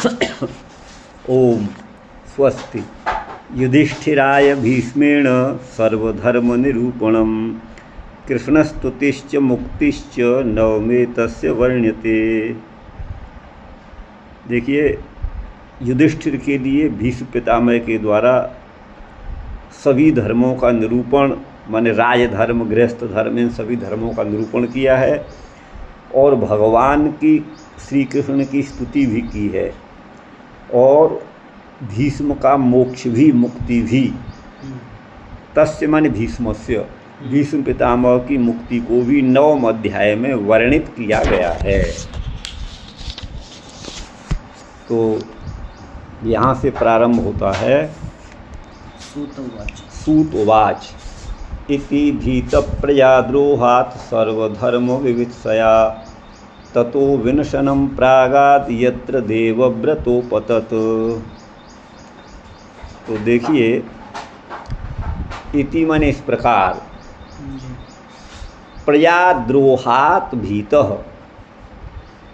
ओम स्वस्ति। युधिष्ठिराय भीष्मेण सर्वधर्म निरूपणम कृष्णस्तुतिश्च मुक्तिश्च नवमे तस्य वर्ण्यते। देखिए, युधिष्ठिर के लिए भीष्म पितामह के द्वारा सभी धर्मों का निरूपण, माने राजधर्म, गृहस्थ धर्म, इन सभी धर्मों का निरूपण किया है और भगवान की, श्री कृष्ण की स्तुति भी की है और भीष्म का मोक्ष भी, मुक्ति भी, तस्य माने भीष्मस्य, भीष्म पितामह की मुक्ति को भी 9वें अध्याय में वर्णित किया गया है। तो यहाँ से प्रारंभ होता है सूत उवाच इति भीत प्रजाद्रोहात् सर्वधर्म विवित्सया ततो विनशनं प्रागाद यत्र देवव्रतोपतत। तो देखिए, इति माने इस प्रकार, प्रजाद्रोहात् भीतः,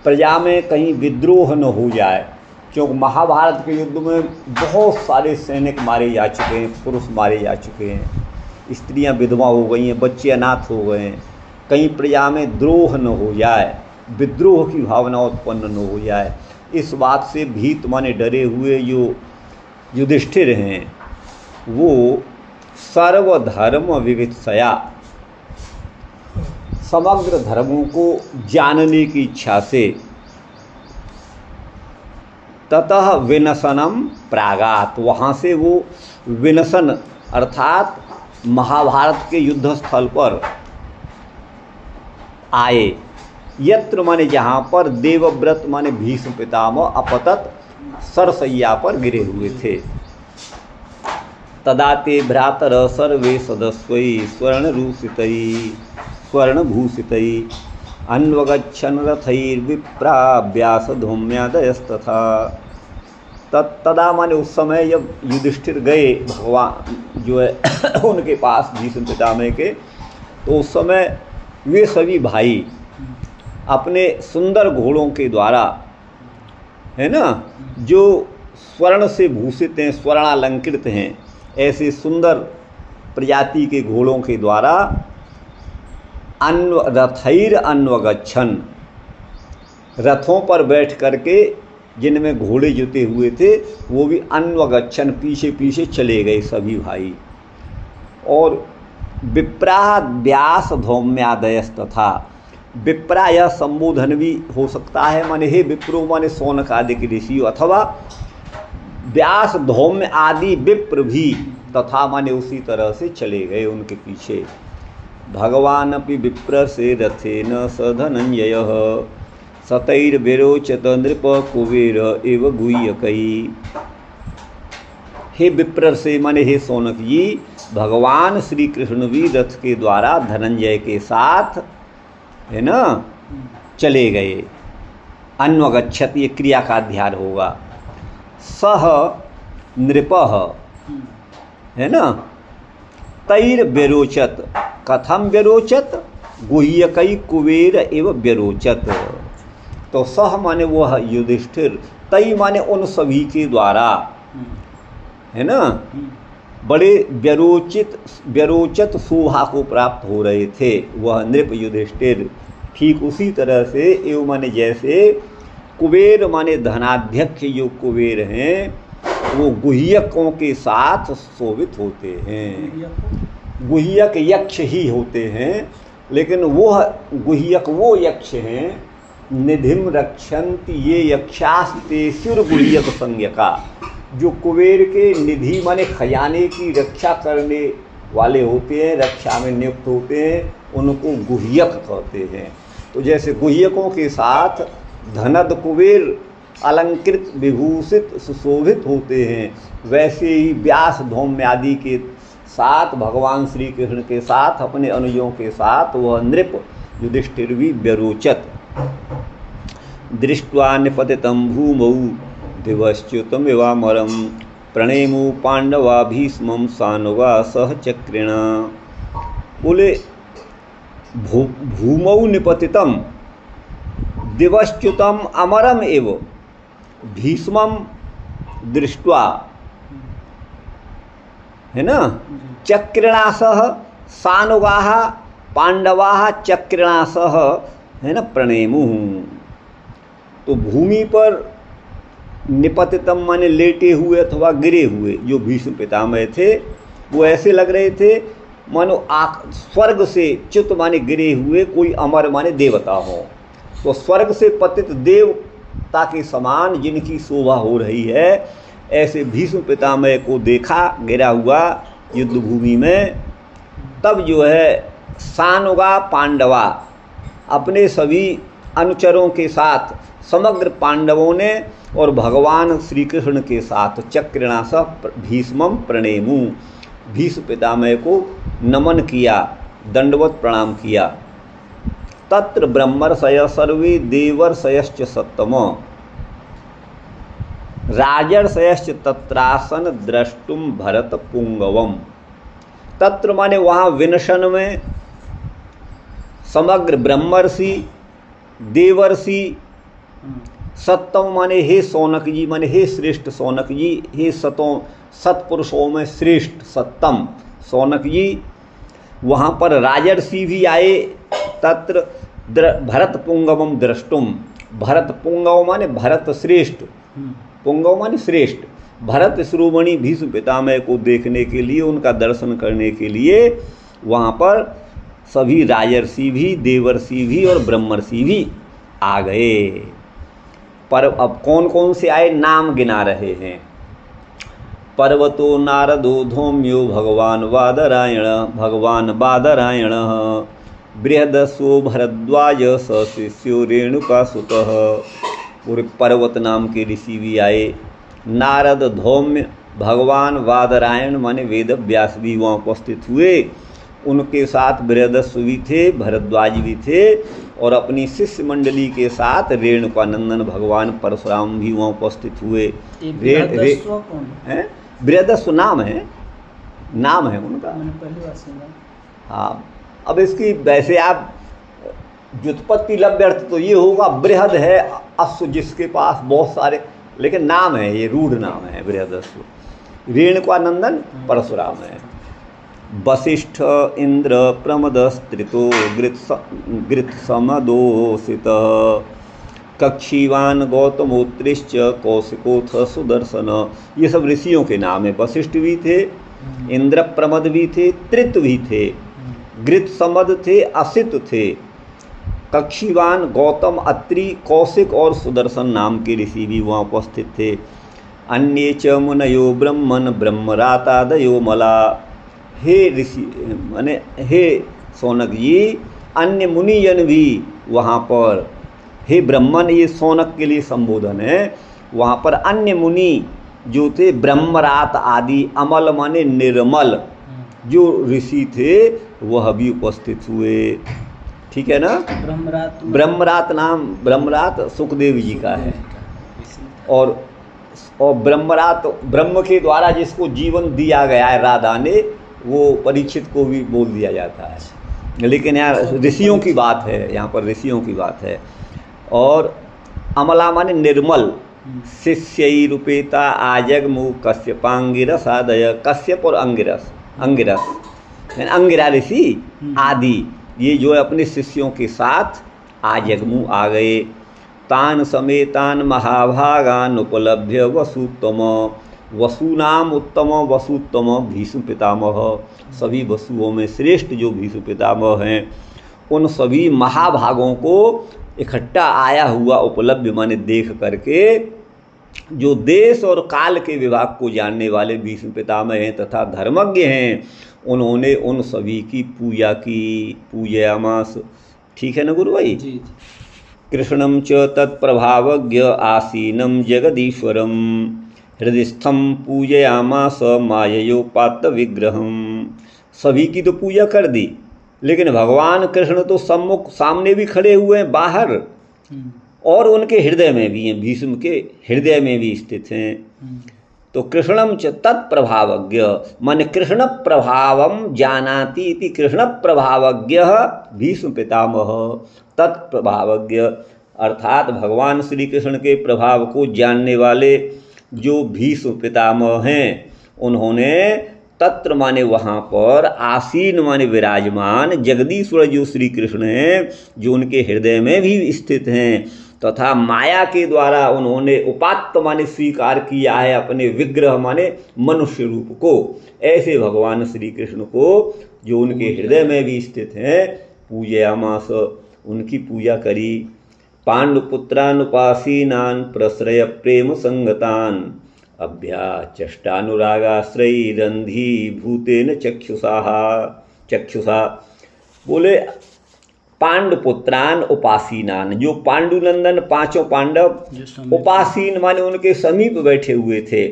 प्रजा में कहीं विद्रोह न हो जाए, क्योंकि महाभारत के युद्ध में बहुत सारे सैनिक मारे जा चुके हैं, पुरुष मारे जा चुके हैं, स्त्रियां विधवा हो गई हैं, बच्चे अनाथ हो गए हैं। कहीं प्रजा में द्रोह न हो जाए, विद्रोह की भावना उत्पन्न न हो जाए, इस बात से भीत माने डरे हुए जो युधिष्ठिर हैं वो सर्वधर्म विवित्सया, समग्र धर्मों को जानने की इच्छा से, ततः विनशनम प्रागात, वहाँ से वो विनशन अर्थात महाभारत के युद्ध स्थल पर आए। यत्र माने जहाँ पर, देवव्रत माने भीष्म पितामह अपतत, सरसैया पर गिरे हुए थे। तदा ते भ्रातर सर्वे सदस्वै स्वर्णभूषितै अन्वगच्छन् रथैर्विप्रा व्यासधौम्यादयस्तथा। तदा माने उस समय जब युधिष्ठिर गए भगवान जो है उनके पास भीष्म पितामह के, तो उस समय वे सभी भाई अपने सुंदर घोड़ों के द्वारा, है ना, जो स्वर्ण से भूषित हैं, स्वर्णालंकृत हैं, ऐसे सुंदर प्रजाति के घोड़ों के द्वारा रथैर अन्वगच्छन्, रथों पर बैठ करके जिनमें घोड़े जुते हुए थे वो भी अन्वगच्छन्, पीछे पीछे चले गए सभी भाई। और विप्रा व्यास धौम्यादयस्तथा, विप्रा यह संबोधन भी हो सकता है, माने हे विप्रो माने शौनक आदि के ऋषि, अथवा व्यास धौम्य आदि विप्र भी, तथा माने उसी तरह से चले गए उनके पीछे। भगवान अपि विप्र से रथेन स धनंजयः सतैर्विरोचत नृप कुबेर एव गुह्यकै। हे विप्र से माने हे शौनक जी, भगवान श्री कृष्ण भी रथ के द्वारा धनंजय के साथ, है ना, चले गए। अन्वगच्छत, ये क्रिया का अध्याय होगा। सह नृपः, है ना, तैर व्यरोचत, कथम व्यरोचत, गुह्यकै कुबेर एव व्यरोचत। तो सह माने वह युधिष्ठिर, तई माने उन सभी के द्वारा, है ना, बड़े व्यरोचत शोभा को प्राप्त हो रहे थे वह नृप युधिष्ठिर। ठीक उसी तरह से एवं माने जैसे कुबेर माने धनाध्यक्ष जो कुबेर हैं वो गुह्यकों के साथ शोभित होते हैं। गुह्यक यक्ष ही होते हैं, लेकिन वह गुह्यक वो यक्ष हैं, निधिम रक्षन्ति ये यक्षास्ते सुर गुह्यक संज्ञका, जो कुबेर के निधि माने खजाने की रक्षा करने वाले होते हैं, रक्षा में नियुक्त होते हैं, उनको गुह्यक कहते हैं। तो जैसे गुह्यकों के साथ धनद कुबेर अलंकृत, विभूषित, सुशोभित होते हैं, वैसे ही व्यास धौम्य आदि के साथ भगवान श्री कृष्ण के साथ, अपने अनुजों के साथ वह नृप युधिष्ठिर भी व्यरोचत। दृष्ट्वा निपतितं भूमौ दिवश्च्युतमिवामरं प्रणेमु पांडवा भीष्मं सानुगा सह चक्रिणा। बोले भूमौ निपतितम दिवश्च्युतम अमरम एव, भीष्मं दृष्ट्वा, है ना, चक्रिणासह सानुगाः पांडवाः चक्रिणासह, है ना, प्रणेमुः। तो भूमि पर निपतितम माने लेटे हुए अथवा गिरे हुए जो भीष्म पितामह थे, वो ऐसे लग रहे थे मानो स्वर्ग से च्युत माने गिरे हुए कोई अमर माने देवता हो। तो स्वर्ग से पतित देवता के समान जिनकी शोभा हो रही है, ऐसे भीष्म पितामह को देखा गिरा हुआ युद्ध भूमि में। तब जो है सानुगा पांडवा अपने सभी अनुचरों के साथ, समग्र पांडवों ने और भगवान श्री कृष्ण के साथ चक्रिणास भीष्मं प्रणेमु, भीष्म पितामह को नमन किया, दंडवत प्रणाम किया। तत्र ब्रह्मर्षय सर्वे देवर्षयश्च सत्तम राजर्षयश्च तत्रासन द्रष्टुम भरत पुंगवम। तत्र माने वहाँ विनशन में समग्र ब्रह्मर्षि, देवर्षि, सत्तम माने हे सौनक जी, माने हे श्रेष्ठ सौनक जी, हे सत्पुरुषों में श्रेष्ठ सत्तम सौनक जी। वहाँ पर राजर्षि भी आए। तत्र भरत पुंगवम द्रष्टुम, भरत पुंगव माने भरत श्रेष्ठ, पुंगव माने श्रेष्ठ, भरत शिरोमणि भीष्म पितामह को देखने के लिए, उनका दर्शन करने के लिए वहाँ पर सभी राजर्षि भी, देवर्षि भी और ब्रह्मर्षि भी आ गए। पर अब कौन कौन से आए नाम गिना रहे हैं। पर्वतो नारदो धौम्यो भगवान बादरायण बृहदस्वो भरद्वाज स शिष्यो रेणुकासुतः। पूरे पर्वत नाम के ऋषि भी आए। नारद, धौम्य, भगवान बादरायण माने वेद व्यास भी वहाँ उपस्थित हुए। उनके साथ बृहदस्व भी थे, भरद्वाज भी थे और अपनी शिष्य मंडली के साथ रेणुकानंदन भगवान परशुराम भी वहाँ उपस्थित हुए। बृहदस्व नाम है, नाम है उनका। हाँ, अब इसकी वैसे आप व्युत्पत्ति लव्य अर्थ तो ये होगा, बृहद है अश्व जिसके पास बहुत सारे, लेकिन नाम है ये, रूढ़ नाम है बृहदस्व। रेणुकानंदन परशुराम है। वसिष्ठ इंद्र प्रमदस्त्रितो गृत्समदोषित कक्षीवान गौतमोत्रिश्च कौशिकोथ सुदर्शन। ये सब ऋषियों के नाम है। वशिष्ठ भी थे, इंद्र प्रमद भी थे, त्रित भी थे, गृत्समद थे, असित थे, कक्षीवान, गौतम, अत्रि, कौशिक और सुदर्शन नाम के ऋषि भी वहाँ उपस्थित थे। अन्ये च मुनयो ब्रह्मन ब्रह्मरातादयो मला। हे ऋषि माने हे सौनक जी, अन्य मुनिजन भी वहाँ पर, हे ब्रह्मन ये सौनक के लिए संबोधन है। वहाँ पर अन्य मुनि जो थे, ब्रह्मरात आदि, अमल माने निर्मल, जो ऋषि थे वह भी उपस्थित हुए। ठीक है ना। ब्रह्मरात नाम, ब्रह्मरात सुखदेव जी का है। और ब्रह्मरात ब्रह्म के द्वारा जिसको जीवन दिया गया है राधा ने, वो परीक्षित को भी बोल दिया जाता है। लेकिन यहाँ ऋषियों की बात है, यहाँ पर ऋषियों की बात है। और अमला माने निर्मल। शिष्यैरुपेता आजगमु कश्यपांगिरस आदय। कश्यप और अंगिरस, अंगिरा ऋषि आदि, ये जो है अपने शिष्यों के साथ आजगमु आ गए। तान समेतान महाभागान उपलभ्य वसुत्तम। वसुनाम उत्तम वसुत्तम भीष्म पितामह। सभी वसुओं में श्रेष्ठ जो भीष्म पितामह हैं, उन सभी महाभागों को इकट्ठा आया हुआ उपलब्ध माने देख करके, जो देश और काल के विभाग को जानने वाले भीष्म पितामह हैं तथा धर्मज्ञ हैं, उन्होंने उन सभी की पूजा की। पूजयामास। ठीक है ना गुरु भाई। कृष्णं च तत्प्रभावज्ञ आसीनं जगदीश्वरं हृदयस्थं पूजयामास माययोपात्त विग्रहं। सभी की तो पूजा कर दी, लेकिन भगवान कृष्ण तो सम्मुख सामने भी खड़े हुए हैं, बाहर और उनके हृदय में भी हैं, भीष्म के हृदय में भी स्थित हैं। तो कृष्णम च तत्प्रभावज्ञ मन कृष्ण प्रभावम जानाति इति कृष्ण प्रभावज्ञ भीष्म पितामह। तत्प्रभावज्ञ अर्थात भगवान श्री कृष्ण के प्रभाव को जानने वाले जो भीष्म पितामह हैं, उन्होंने तत्र माने वहाँ पर आसीन माने विराजमान जगदीश्वर जो श्री कृष्ण हैं, जो उनके हृदय में भी स्थित हैं, तथा माया के द्वारा उन्होंने उपात्त माने स्वीकार किया है अपने विग्रह माने मनुष्य रूप को। ऐसे भगवान श्री कृष्ण को जो उनके हृदय में भी स्थित हैं पूजयामास, उनकी पूजा करी। पांडुपुत्रानुपासीनान प्रश्रय प्रेम संगतान अभ्याचष्टानुरागाश्रयी रंधी भूतेन चक्षुषा। बोले पांडुपुत्रान उपासीनान, जो पांडुनंदन पांचों पांडव उपासीन माने उनके समीप बैठे हुए थे,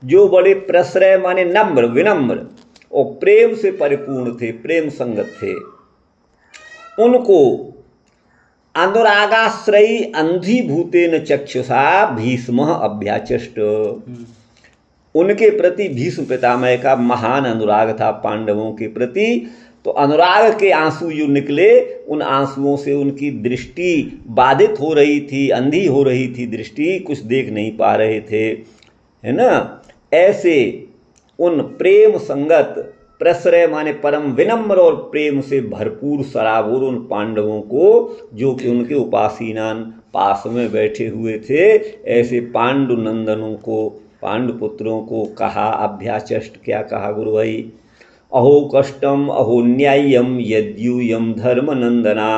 जो बड़े प्रश्रय माने नम्र विनम्र और प्रेम से परिपूर्ण थे, प्रेम संगत थे, उनको अनुरागाश्रयी अंधी भूतेन चक्षुषा भीष्म अभ्याचष्ट, उनके प्रति भीष्म पितामह का महान अनुराग था पांडवों के प्रति। तो अनुराग के आंसू जो निकले, उन आंसुओं से उनकी दृष्टि बाधित हो रही थी, अंधी हो रही थी दृष्टि, कुछ देख नहीं पा रहे थे, है ना। ऐसे उन प्रेम संगत प्रश्रय माने परम विनम्र और प्रेम से भरपूर सराबोर उन पांडवों को, जो कि उनके उपासीनान पास में बैठे हुए थे, ऐसे पांडुनंदनों को, पांडुपुत्रों को कहा अभ्याचष्ट। क्या कहा गुरु भाई? अहो कष्टम अहो न्याय्यम यद्यूयम धर्मनंदना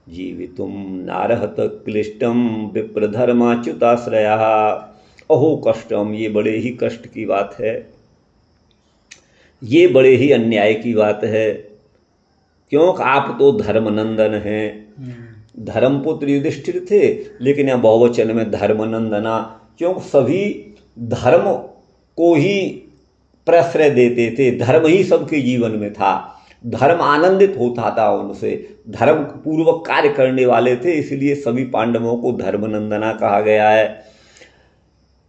जीवितुम नारहत क्लिष्टम विप्रधर्माच्युताश्रया। अहो कष्टम, ये बड़े ही कष्ट की बात है, ये बड़े ही अन्याय की बात है, क्योंकि आप तो धर्मनंदन हैं। धर्मपुत्र युधिष्ठिर थे, लेकिन यहाँ बहुवचन में धर्मनंदना, क्योंकि सभी धर्म को ही प्रश्रय देते थे, धर्म ही सबके जीवन में था, धर्म आनंदित होता था उनसे, धर्म पूर्वक कार्य करने वाले थे, इसलिए सभी पांडवों को धर्मनंदना कहा गया है।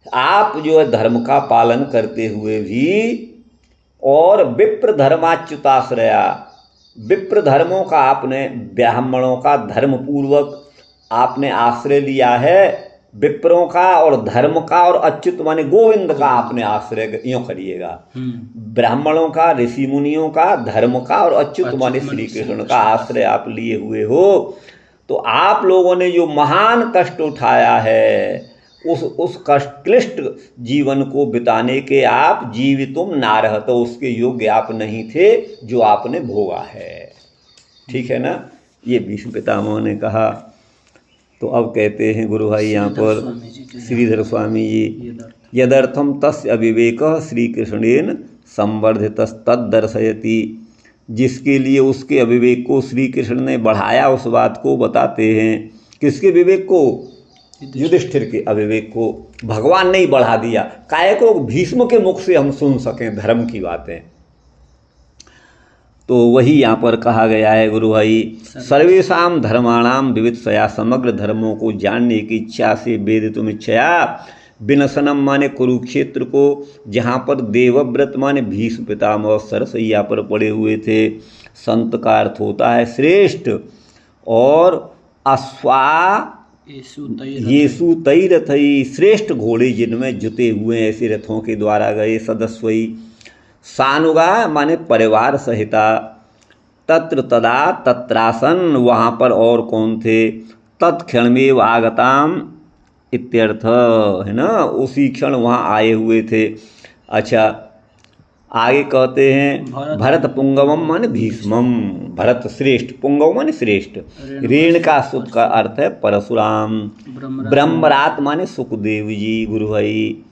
आप जो है धर्म का पालन करते हुए भी, और विप्र धर्माच्युताश्रया, विप्र धर्मों का आपने, ब्राह्मणों का धर्म पूर्वक आपने आश्रय लिया है, विप्रों का और धर्म का, और अच्युत माने गोविंद का आपने आश्रय, यूँ करिएगा, ब्राह्मणों का, ऋषि मुनियों का, धर्म का, और अच्युत माने श्री कृष्ण का आश्रय आप लिए हुए हो। तो आप लोगों ने जो महान कष्ट उठाया है, उस कष्ट क्लिष्ट जीवन को बिताने के आप जीवितुम नारह, तो उसके योग्य आप नहीं थे जो आपने भोगा है। ठीक है ना, ये भीष्म पितामह ने कहा। तो अब कहते हैं गुरु भाई यहाँ पर श्रीधर स्वामी जी, यदर्थम तस्य अविवेक श्री कृष्णेन संवर्धित तद्दर्शयति, जिसके लिए उसके अविवेक को श्री कृष्ण ने बढ़ाया उस बात को बताते हैं। किसके विवेक को? युधिष्ठिर के अविवेक को भगवान ने ही बढ़ा दिया, काहे को भीष्म के मुख से हम सुन सकें धर्म की बातें। तो वही यहाँ पर कहा गया है गुरु भाई, सर्वेशाम धर्माणाम विविधया, समग्र धर्मों को जानने की इच्छा से वेदितुम इच्छया विनशनम माने कुरुक्षेत्र को, जहाँ पर देवव्रत माने भीष्म पितामह सरसैया पर पड़े हुए थे। संत का अर्थ होता है श्रेष्ठ, और अश्वा येसु तई रथई, श्रेष्ठ घोड़े जिनमें जुते हुए ऐसे रथों के द्वारा गए। सदस्वई सानुगा माने परिवार सहिता, तत्र तदा तत्रासन, वहाँ पर और कौन थे, तत्क्षणमेव आगताम इत्यर्थ, है ना, उसी क्षण वहाँ आए हुए थे। अच्छा, आगे कहते हैं भरत पुंगवम माने भीष्मम, भरत श्रेष्ठ, पुंगव माने श्रेष्ठ, रेणुका सुत का अर्थ है परशुराम, ब्रह्मरात माने सुखदेव जी गुरु भाई,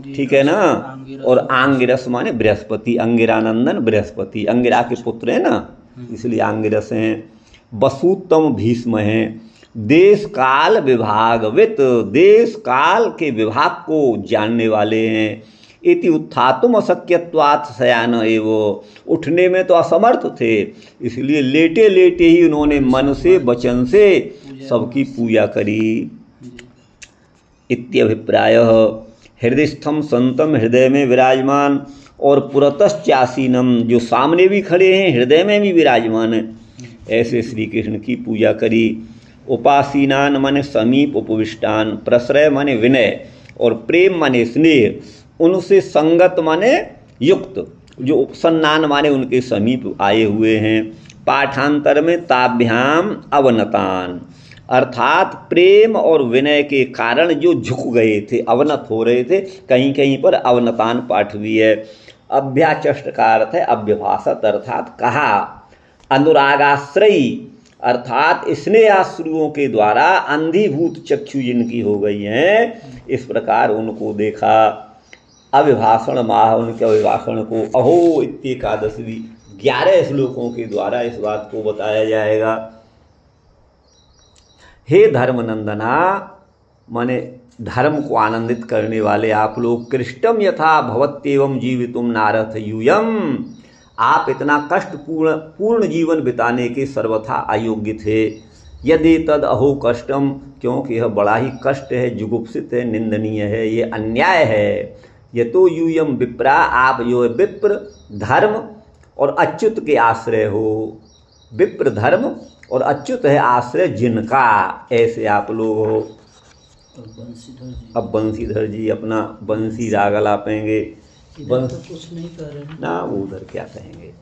ठीक है ना, और आंगिरस माने बृहस्पति, अंगिरानंदन बृहस्पति, अंगिरा के पुत्र है ना, इसलिए आंगिरस हैं। वसुतम भीष्म हैं, देश काल विभागवित, देश काल के विभाग को जानने वाले हैं। इति उत्थातुम अशक्यत्वात् शयान एव, उठने में तो असमर्थ थे, इसलिए लेटे लेटे ही उन्होंने मन से वचन से सबकी पूजा करी। इत्यभिप्रायः, हृदयस्थम संतम, हृदय में विराजमान, और पुरतश्चासीनम, जो सामने भी खड़े हैं, हृदय में भी विराजमान है, ऐसे श्री कृष्ण की पूजा करी। उपासीनान माने समीप उपविष्टान, प्रश्रय माने विनय, और प्रेम माने स्नेह, उनसे संगत माने युक्त, जो उपसन्नान माने उनके समीप आए हुए हैं। पाठांतर में ताभ्याम अवनतान, अर्थात प्रेम और विनय के कारण जो झुक गए थे, अवनत हो रहे थे, कहीं कहीं पर अवनतान पाठ भी है। अभ्याचष्ट का अर्थ है अभ्यभाषत, अर्थात कहा। अनुरागाश्रयी अर्थात स्नेहाश्रुओं के द्वारा अंधीभूत चक्षु जिनकी हो गई हैं, इस प्रकार उनको देखा। अभिभाषण माह, उनके अभिभाषण को अहो इत्येकादशवी 11 श्लोकों के द्वारा इस बात को बताया जाएगा। हे धर्मनंदना, माने धर्म को आनंदित करने वाले आप लोग, कृष्टम यथा भवत्येवं जीवितुम नारथ यूयम, आप इतना कष्ट पूर्ण जीवन बिताने के सर्वथा अयोग्य थे। यदि तद अहो कष्टम, क्योंकि यह बड़ा ही कष्ट है, जुगुप्सित है, निंदनीय है, ये अन्याय है। ये तो यूयम विप्रा, आप जो है विप्र धर्म और अच्युत के आश्रय हो। विप्र धर्म और अच्युत है आश्रय जिनका, ऐसे आप लोग हो। अब बंसीधर जी अपना बंसी राग लापेंगे। तो कुछ नहीं कर रहे हैं ना, वो उधर क्या कहेंगे,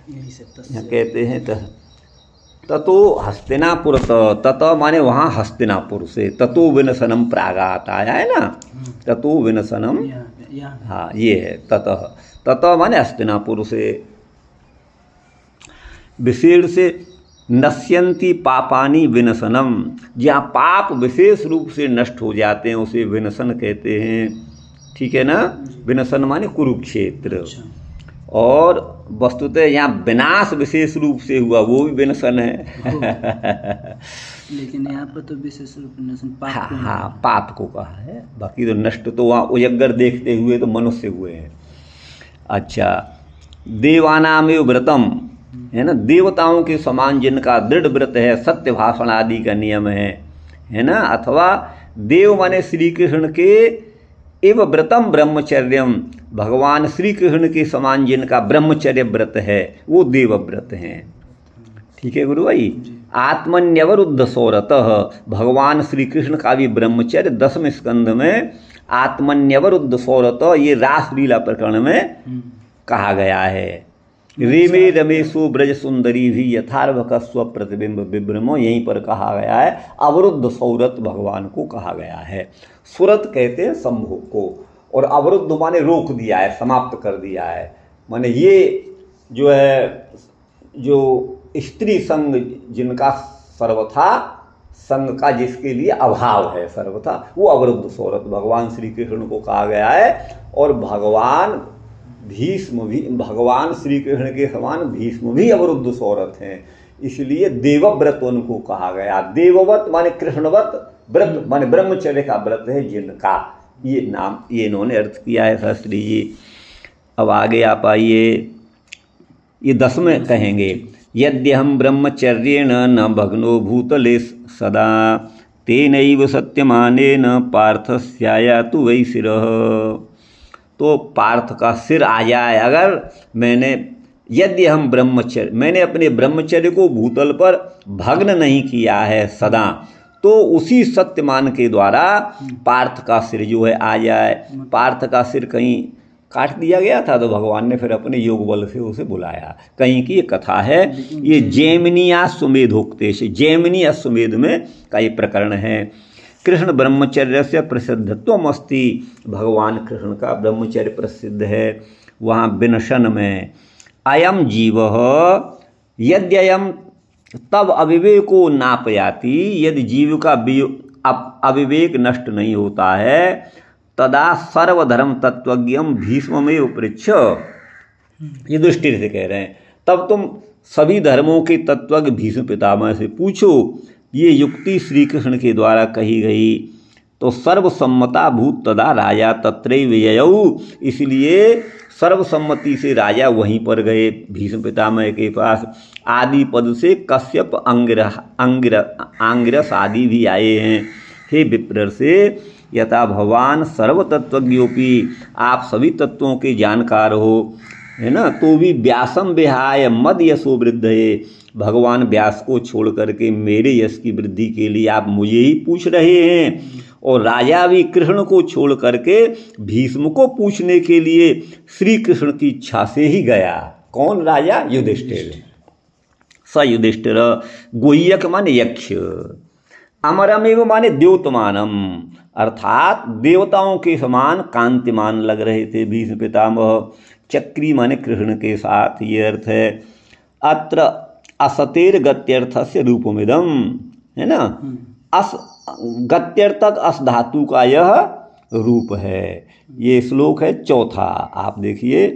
यहाँ कहते हैं ततो हस्तिनापुर, तत माने वहाँ हस्तिनापुर से, ततो विनशनम प्रागात आया है ना, ततो विनशनम, हाँ ये है ततः, ततः माने हस्तिनापुर से। विशेष से नश्यंती पापानी विनशनम, जहाँ पाप विशेष रूप से नष्ट हो जाते हैं उसे विनशन कहते हैं, ठीक है ना। विनशन माने कुरुक्षेत्र। और वस्तुतः यहाँ विनाश विशेष रूप से हुआ, वो भी विनशन है। लेकिन यहाँ पर तो विशेष रूप विनशन पाप को, हाँ पाप को कहा है, बाकी तो नष्ट तो वहाँ उजग्गर देखते हुए तो मनुष्य हुए हैं। अच्छा, देवानामेव व्रतम है ना, देवताओं के समान जिनका दृढ़ व्रत है, सत्य भाषण आदि का नियम है ना। अथवा देव माने श्री कृष्ण के एव व्रतम ब्रह्मचर्यम, भगवान श्री कृष्ण के समान जिनका ब्रह्मचर्य व्रत है वो देव व्रत हैं, ठीक है गुरु भाई। आत्मन्यवरुद्ध सौरतः, भगवान श्री कृष्ण का भी ब्रह्मचर्य 10वें स्कंध में आत्मन्यवरुद्ध सौरतः, ये रासलीला प्रकरण में कहा गया है। रेमे रमेशो ब्रज सुंदरी भी यथार्वक स्व प्रतिबिंब विभ्रमो, यहीं पर कहा गया है। अवरुद्ध सौरत भगवान को कहा गया है। सुरत कहते हैं संभोग को, और अवरुद्ध माने रोक दिया है, समाप्त कर दिया है। माने ये जो है, जो स्त्री संग जिनका सर्वथा संग का जिसके लिए अभाव है सर्वथा, वो अवरुद्ध सौरत भगवान श्री कृष्ण को कहा गया है। और भगवान भीष्म भी, भगवान श्री कृष्ण के समान भीष्म भी अवरुद्ध सौरथ हैं, इसलिए देवव्रत उनको कहा गया। देवव्रत माने कृष्णवत, व्रत माने ब्रह्मचर्य का व्रत है जिनका, ये नाम ये इन्होंने अर्थ किया है शास्त्री जी। अब आगे आप आइए, ये 10वें कहेंगे। यद्यहम ब्रह्मचर्येण न भग्नो भूतले सदा, तेनैव सत्यमानेन पार्थस्यायातु वै शिरः। तो पार्थ का सिर आ जाए अगर मैंने, यदि हम ब्रह्मचर्य, मैंने अपने ब्रह्मचर्य को भूतल पर भग्न नहीं किया है सदा, तो उसी सत्यमान के द्वारा पार्थ का सिर जो है आ जाए। पार्थ का सिर कहीं काट दिया गया था तो भगवान ने फिर अपने योग बल से उसे बुलाया। कहीं की ये कथा है, ये जैमिनी अश्वमेधोक्तेश, जैमिनी अश्वमेध में का ये प्रकरण है। कृष्ण ब्रह्मचर्य से प्रसिद्धत्वम अस्ति, भगवान कृष्ण का ब्रह्मचर्य प्रसिद्ध है। वहाँ विनशन में अयम जीव यद्ययम तब अविवेको नापयाति, यदि जीव का अविवेक नष्ट नहीं होता है, तदा सर्वधर्म तत्वज्ञम भीष्ममेव पृच्छ, ये दृष्टि से कह रहे हैं, तब तुम सभी धर्मों के तत्वज्ञ भीष्म पितामह से पूछो। ये युक्ति श्री कृष्ण के द्वारा कही गई। तो सर्वसम्मता भूत तदा राजा तत्रैव ययौ, इसलिए सर्वसम्मति से राजा वहीं पर गए भीष्म पितामह के पास। आदि पद से कश्यप आंगिरस आदि भी आए हैं। हे विप्र से यथा भगवान सर्वतत्वज्ञोपि, आप सभी तत्वों के जानकार हो, है ना, तो भी व्यासम विहाय मद यशो वृद्धये, भगवान व्यास को छोड़ करके मेरे यश की वृद्धि के लिए आप मुझे ही पूछ रहे हैं, और राजा भी कृष्ण को छोड़ करके भीष्म को पूछने के लिए श्री कृष्ण की इच्छा से ही गया। कौन राजा? युधिष्ठिर। स युधिष्ठिर गुह्यक माने यक्ष, अमरमेव माने द्योतमानम, अर्थात देवताओं के समान कांतिमान लग रहे थे भीष्म पितामह। चक्री माने कृष्ण के साथ, ये अर्थ है। अत्र असतेर गत्यर्थस्य रूपमिदम, है ना। अस गत्यर्थक अस धातु का यह रूप है। ये श्लोक है चौथा, आप देखिए।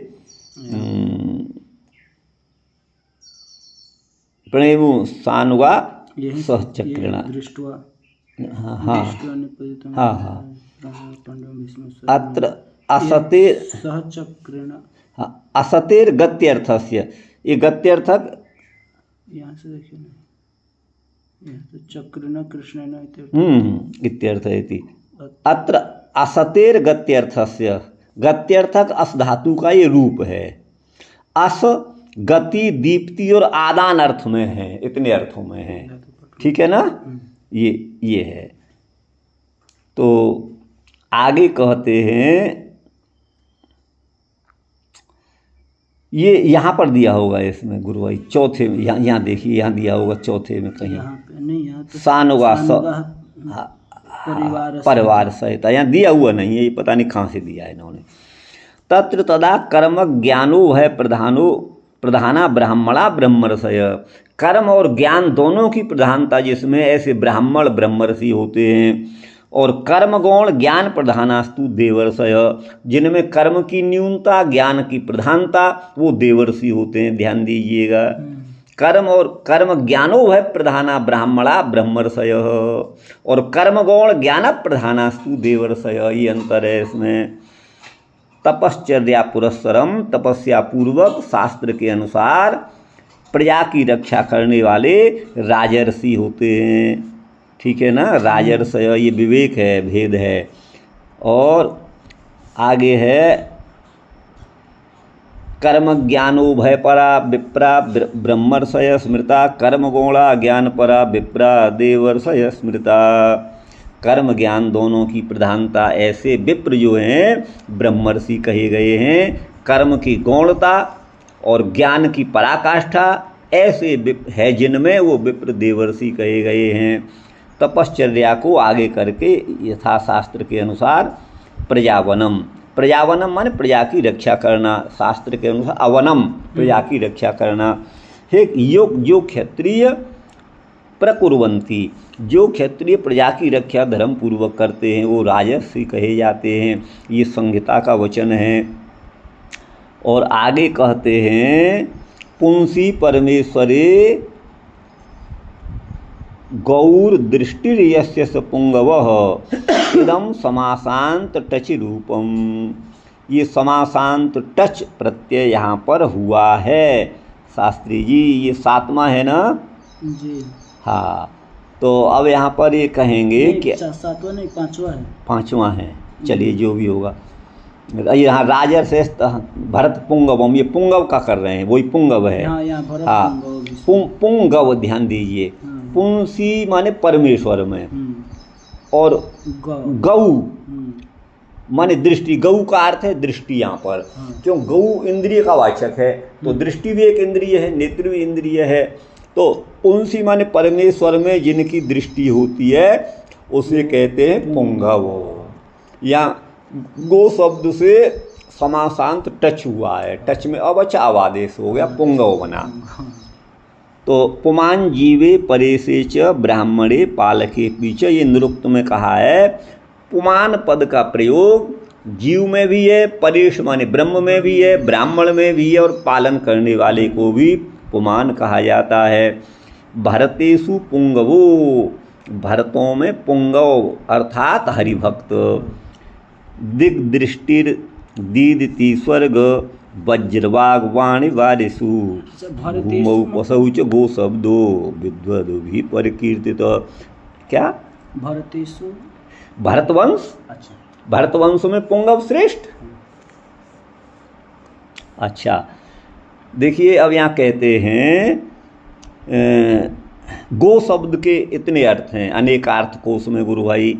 प्रणेमु सानुगा सहचक्रिणा, हाँ, अत्र असतेर सहचक्रिणा, असतेर गत्यर्थस्य, ये गत्यर्थक यहाँ से देखिए ना, यहाँ तो चक्रिणा कृष्णेन इत्यर्थ इति। अत्र असतेर गत्यर्थस्य, गत्यर्थक अस धातु का ये रूप है। अस गति, दीप्ति और आदान अर्थ में है, इतने अर्थों में है, ठीक है ना। ये है। तो आगे कहते हैं, ये यहाँ पर दिया होगा इसमें गुरु भाई, चौथे में, यहाँ देखिए, यहाँ दिया होगा चौथे में कहीं, यहाँ तो सानुगा परिवार सहित, यहाँ दिया हुआ नहीं है, ये पता नहीं कहाँ से दिया है इन्होंने। तत्र तदा कर्म ज्ञानो है प्रधाना ब्राह्मणा ब्रह्मर्षय, कर्म और ज्ञान दोनों की प्रधानता जिसमें ऐसे ब्राह्मण ब्रह्मर्षि होते हैं, और कर्म गौण ज्ञान प्रधानास्तु देवर्षय, जिनमें कर्म की न्यूनता ज्ञान की प्रधानता वो देवर्षि होते हैं। ध्यान दीजिएगा, कर्म और कर्म ज्ञानो है प्रधाना ब्राह्मणा ब्रह्मर्षय, और कर्म गौण ज्ञान प्रधानास्तु देवर्षय, ये अंतर है इसमें। तपश्चर्या पुरस्सरम, तपस्या पूर्वक शास्त्र के अनुसार प्रजा की रक्षा करने वाले राजर्षि होते हैं, ठीक है ना। राजर्षय ये विवेक है, भेद है। और आगे है कर्म ज्ञानोभय परा विप्रा ब्रह्मर्षय स्मृता, कर्म गौणा ज्ञान परा विप्रा देवर्षय स्मृता। कर्म ज्ञान दोनों की प्रधानता ऐसे विप्र जो हैं ब्रह्मर्षि कहे गए हैं, कर्म की गौणता और ज्ञान की पराकाष्ठा ऐसे है जिनमें वो विप्र देवर्षि कहे गए हैं। तपश्चर्या को आगे करके यथाशास्त्र के अनुसार प्रजावनम, प्रजावनम माने प्रजा की रक्षा करना, शास्त्र के अनुसार अवनम प्रजा की रक्षा करना। हे जो क्षत्रिय प्रकुर्वंती, जो क्षत्रिय प्रजा की रक्षा धर्म पूर्वक करते हैं वो राजर्षि कहे जाते हैं। ये संहिता का वचन है। और आगे कहते हैं पुंसी परमेश्वरे गौर दृष्टिर्यस्य स पुंगवः इदम समासांत टच रूपम। ये समासांत टच प्रत्यय यहाँ पर हुआ है शास्त्री जी, ये सातवां है ना जी। हाँ, तो अब यहाँ पर ये कहेंगे कि सातवां नहीं, पांचवा है, पांचवा है। चलिए जो भी होगा, यहाँ राजर्षि भरत पुंगवम, ये पुंगव का कर रहे हैं, वही पुंगव है। हाँ, पुंगव ध्यान दीजिए। पुंसी माने परमेश्वर में, और गौ माने दृष्टि, गौ का अर्थ है दृष्टि यहाँ पर, क्यों गौ इंद्रिय का वाचक है, तो दृष्टि भी एक इंद्रिय है, नेत्र भी इंद्रिय है। तो पुंसी माने परमेश्वर में जिनकी दृष्टि होती है उसे कहते हैं पुंगव। या गो शब्द से समासांत टच हुआ है, टच में अवचाव आदेश हो गया, पुंगव बना। तो पुमान जीवे परेशे च ब्राह्मणे पालके पीछे, ये निरुक्त में कहा है। पुमान पद का प्रयोग जीव में भी है, परेश माने ब्रह्म में भी है, ब्राह्मण में भी है, और पालन करने वाले को भी पुमान कहा जाता है। भरतेषु पुंगवो, भरतों में पुंगव अर्थात हरिभक्त। दिग्दृष्टिर दीदति स्वर्ग वज्रवाग्वाणी वारिषु भूमौ पशौ च गो शब्दो विद्वदो भी परिकीर्तित। क्या भरतेषु? भरतवंश। अच्छा, भरतवंश में पुंगव श्रेष्ठ। अच्छा, देखिए अब यहाँ कहते हैं गो शब्द के इतने अर्थ हैं, अनेकार्थ कोश में गुरु भाई।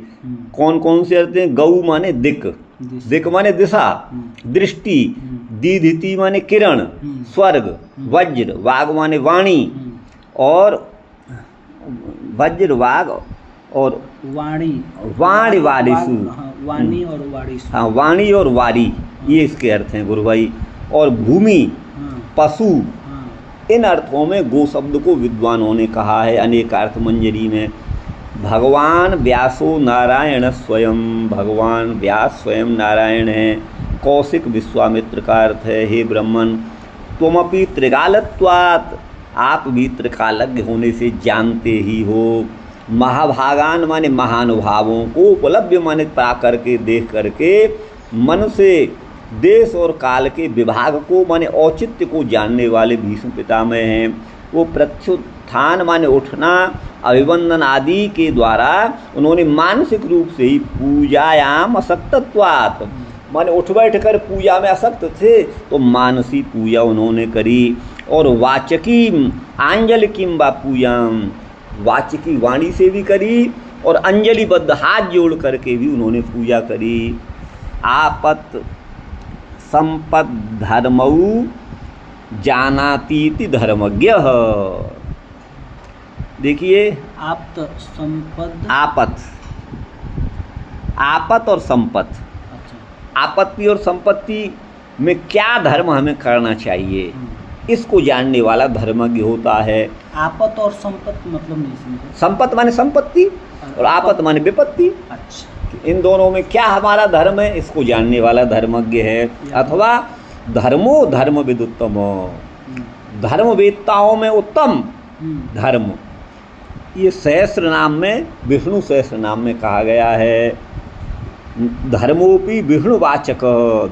कौन कौन से अर्थ हैं? गौ माने दिक, दिक माने दिशा, दृष्टि, दीधिति माने किरण, स्वर्ग, वज्र, वाग माने वाणी, और वज्र वाग और वाणी, वाणी वारिसु, वाणी और वारिसु, हाँ वाणी और वारी, ये इसके अर्थ हैं गुरु भाई। और भूमि, पशु, इन अर्थों में गो शब्द को विद्वानों ने कहा है अनेकार्थ मंजरी में। भगवान व्यासो नारायण स्वयं, भगवान व्यास स्वयं नारायण हैं। कौशिक विश्वामित्र का अर्थ है, हे ब्रह्मन त्वमपि त्रिकालत्वात्, आप भी त्रिकालज्ञ होने से जानते ही हो। महाभागान माने महानुभावों को, उपलब्ध माने पा करके देख करके, मन से देश और काल के विभाग को माने औचित्य को जानने वाले भीष्म पितामह हैं। वो प्रत्युत्थान माने उठना, अभिवंदन आदि के द्वारा उन्होंने मानसिक रूप से ही पूजायाम असक्तत्वात्, माने उठ बैठ कर पूजा में असक्त थे तो मानसी पूजा उन्होंने करी। और वाचकी आंजलि किंबा पूजाम, वाचकी वाणी से भी करी और अंजलिबद्ध हाथ जोड़ करके भी उन्होंने पूजा करी। आपत संपद धर्मऊ जानातीति धर्मज्ञ। देखिए आप्त संपद, आपत, आपत और संपत, अच्छा, आपत्ति और संपत्ति में क्या धर्म हमें करना चाहिए, इसको जानने वाला धर्मज्ञ होता है। आपत और संपत मतलब नहीं समझा। संपत माने संपत्ति और आपत माने विपत्ति। अच्छा, इन दोनों में क्या हमारा धर्म है, इसको जानने वाला धर्मज्ञ है। अथवा धर्मो धर्म विदुत्तमो, धर्मवेत्ताओं में उत्तम धर्म, ये सहस्त्र नाम में, विष्णु सहस्त्र नाम में कहा गया है। धर्मोपि विष्णुवाचक,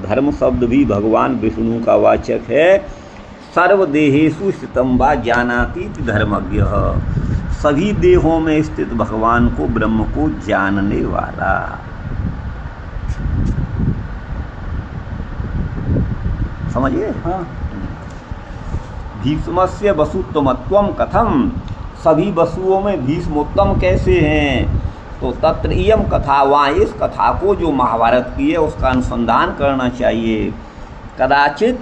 धर्म शब्द भी भगवान विष्णु का वाचक है। सर्वदेहेषु स्थितं वा जानाति धर्मज्ञ, सभी देहों में स्थित भगवान को, ब्रह्म को जानने वाला। समझिए। हाँ। भीष्मस्य वसुत्वमत्वं कथम, सभी वसुओं में भीष्मोत्तम कैसे हैं? तो तत्र इयम कथा, वहाँ इस कथा को जो महाभारत की है उसका अनुसंधान करना चाहिए। कदाचित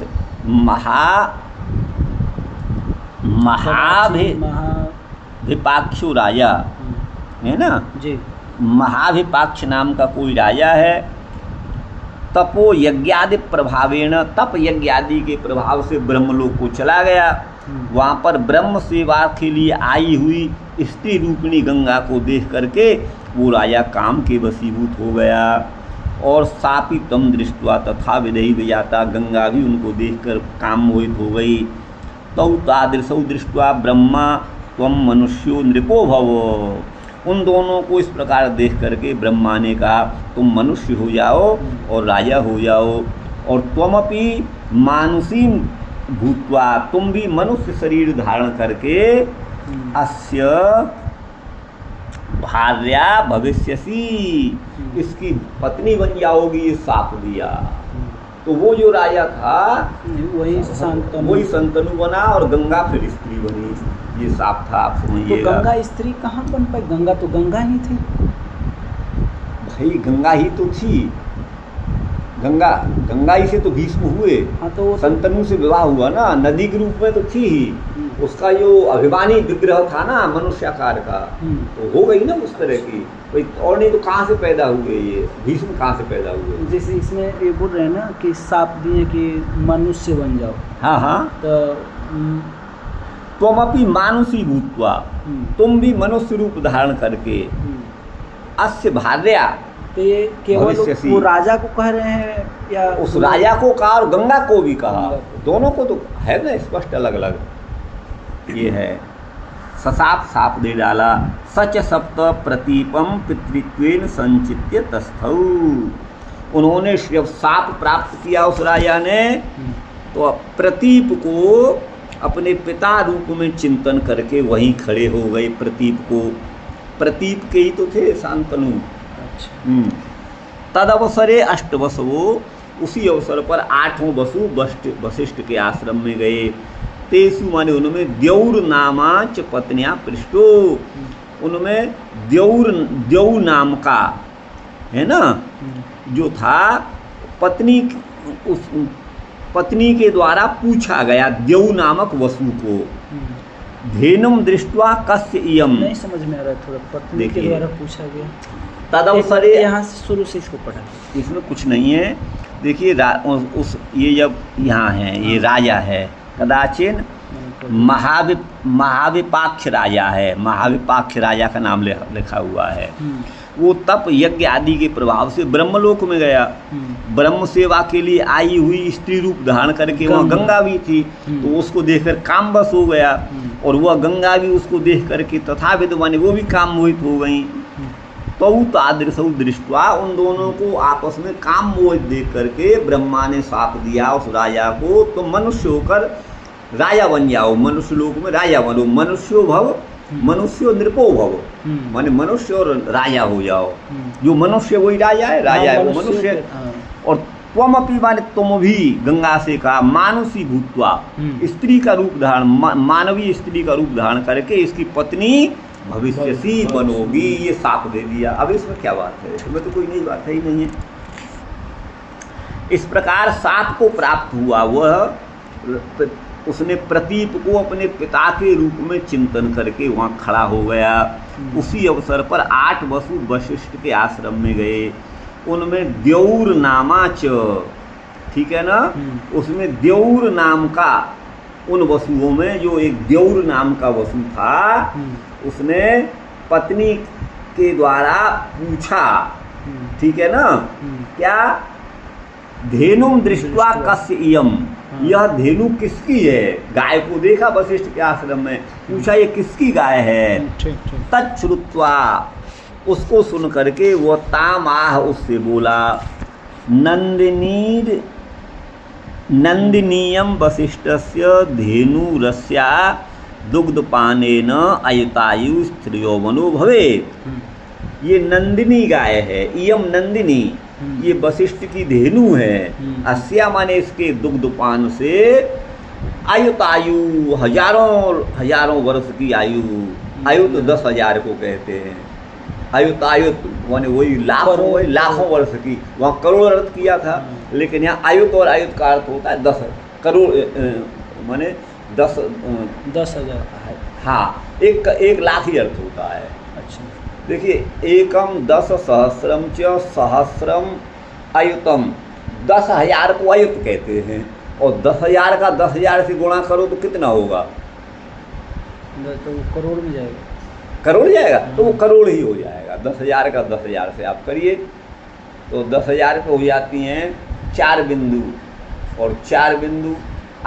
महाभिपाक्षु राजा है ना जी, महाभिपाक्ष नाम का कोई राजा है। तपो यज्ञादि प्रभावेण, तप यज्ञादि के प्रभाव से ब्रह्मलोक को चला गया। वहाँ पर ब्रह्म सेवा के लिए आई हुई स्त्री रूपिणी गंगा को देख करके वो राजा काम के वशीभूत हो गया। और सापी तम दृष्टवा तथा विदयी विजाता, गंगा भी उनको देखकर काम मोहित हो गई। तौ तादृशौ दृष्टवा ब्रह्मा त्वम मनुष्यो नृपो भव, उन दोनों को इस प्रकार देख करके ब्रह्मा ने कहा तुम मनुष्य हो जाओ और राजा हो जाओ। और त्वमपि मानसी भूत्वा, तुम भी मनुष्य शरीर धारण करके अस्य भार्या भविष्यसि, इसकी पत्नी बन जाओगी, ये शाप दिया। तो वो जो राजा था वही संतनु बना और गंगा फिर स्त्री बनी, ये शाप था। आप समझिएगा। तो गंगा स्त्री कहाँ बन पाई? गंगा तो गंगा ही थी भाई, गंगा ही तो थी। गंगा ही से तो भीष्म हुए। हाँ, तो संतनु से विवाह हुआ ना, नदी के रूप में तो थी ही। उसका जो अभिमानी विग्रह था ना मनुष्याकार का, तो हो गई ना उस तरह की। भाई और नहीं तो कहाँ से पैदा हुए ये भीष्म, कहाँ से पैदा हुए? जैसे इसमें ये बोल रहे हैं ना कि साप दिए कि मनुष्य बन जाओ। हाँ हाँ। तो त्वमपि मानुषी भूत्वा, तुम भी मनुष्य रूप धारण करके अस्य भार्या, तो ये केवल वो राजा को कह रहे हैं या उस राजा को कहा और गंगा को भी कहा, दोनों को तो है ना स्पष्ट अलग अलग। ये है ससाप साप दे डाला। सच सप्त प्रतीपम पितृत्वेन संचित्य तस्थौ, उन्होंने जब साप प्राप्त किया उस राजा ने, तो प्रतीप को अपने पिता रूप में चिंतन करके वहीं खड़े हो गए। प्रतीप के ही तो थे शांतनु। तद अवसरे अष्टवसवो, उसी अवसर पर 8 वसु वशिष्ठ के आश्रम में गए। तेसु माने उनमें द्यौर नामाच पत्निया पृष्ठो, उनमें द्यौ नाम का है ना जो था पत्नी, उस पत्नी के द्वारा पूछा गया द्यौ नामक वसु को। धेनुम दृष्ट्वा कस्य इयम, नहीं समझ में आ रहा है थोड़ा, पत्नी के द्वारा पूछा गया। तदवसरे, यहाँ से शुरू से इसको पढ़ा, इसमें कुछ नहीं है। देखिए उस ये जब यहाँ है ये राजा है, कदाचिन महाविपाक्ष राजा है, महाविपाक्ष राजा का नाम लिखा हुआ है। वो तप यज्ञ आदि के प्रभाव से ब्रह्मलोक में गया, ब्रह्म सेवा के लिए आई हुई स्त्री रूप धारण करके वहाँ गंगा भी थी, तो उसको देखकर कामवश हो गया, और वह गंगा भी उसको देख करके तथाविध माने वो भी काम मोहित हो गई। तो तादृशौ दृष्ट्वा, उन दोनों को आपस में काम मोहित देख करके ब्रह्मा ने शाप दिया उस राजा को, तो मनुष्य होकर राजा बन जाओ, मनुष्य लोक में राजा बनो, मनुष्यो भव मनुष्यो नृपो भव, माने मनुष्य और राजा हो जाओ। जो मनुष्य वही राजा है, राजा है वो मनुष्य। और त्वमपि माने तुम भी, गंगा से कहा, मानुषी भूत्वा, स्त्री का रूप धारण, मानवीय स्त्री का रूप धारण करके इसकी पत्नी भविष्यसी बनोगी, ये साप दे दिया। अब इसमें क्या बात है, इसमें तो कोई नई बात है ही नहीं है। इस प्रकार साप को प्राप्त हुआ, वह उसने प्रतीप को अपने पिता के रूप में चिंतन करके वहाँ खड़ा हो गया। उसी अवसर पर 8 वसु वशिष्ठ के आश्रम में गए, उनमें द्यौर नामाच, ठीक है ना, उसमें द्यौर नाम का, उन वसुओं में जो एक द्यौर नाम का वसु था, उसने पत्नी के द्वारा पूछा, ठीक है ना, क्या, धेनुम दृष्ट्वा कस्य इयम, यह धेनु किसकी है। गाय को देखा वशिष्ठ के आश्रम में, पूछा ये किसकी गाय है। तच्छ्रुत्वा, उसको सुन करके वो तामाह, उससे बोला, नंदिनीयम वशिष्ठस्य धेनुरस्या दुग्धपानेन अयुतायु स्त्रियोवनो भवे। ये नंदिनी गाय है, इयम नंदिनी, ये वशिष्ठ की धेनु है। अस्या माने इसके दुग्धपान से आयुतायु, हजारों वर्ष की आयु, आयु तो 10,000 को कहते हैं, आयुतायुत माने वही लाखों वर्ष की, वहाँ करोड़ अर्थ किया था, लेकिन यहाँ आयुत और आयुत का अर्थ होता है 10 करोड़, माने 10,000 का है। हाँ, 1 लाख ही अर्थ होता है। अच्छा, देखिए, एकम 10 सहस्रम च सहस्रम अयुतम, 10,000 को अयुत कहते हैं, और 10,000 का 10,000 से गुणा करो तो कितना होगा, तो करोड़ में जाएगा, करोड़ जाएगा, तो वो करोड़ ही हो जाएगा। 10,000 का 10,000 से आप करिए तो 10,000 पे हो जाती हैं 4 बिंदु, और 4 बिंदु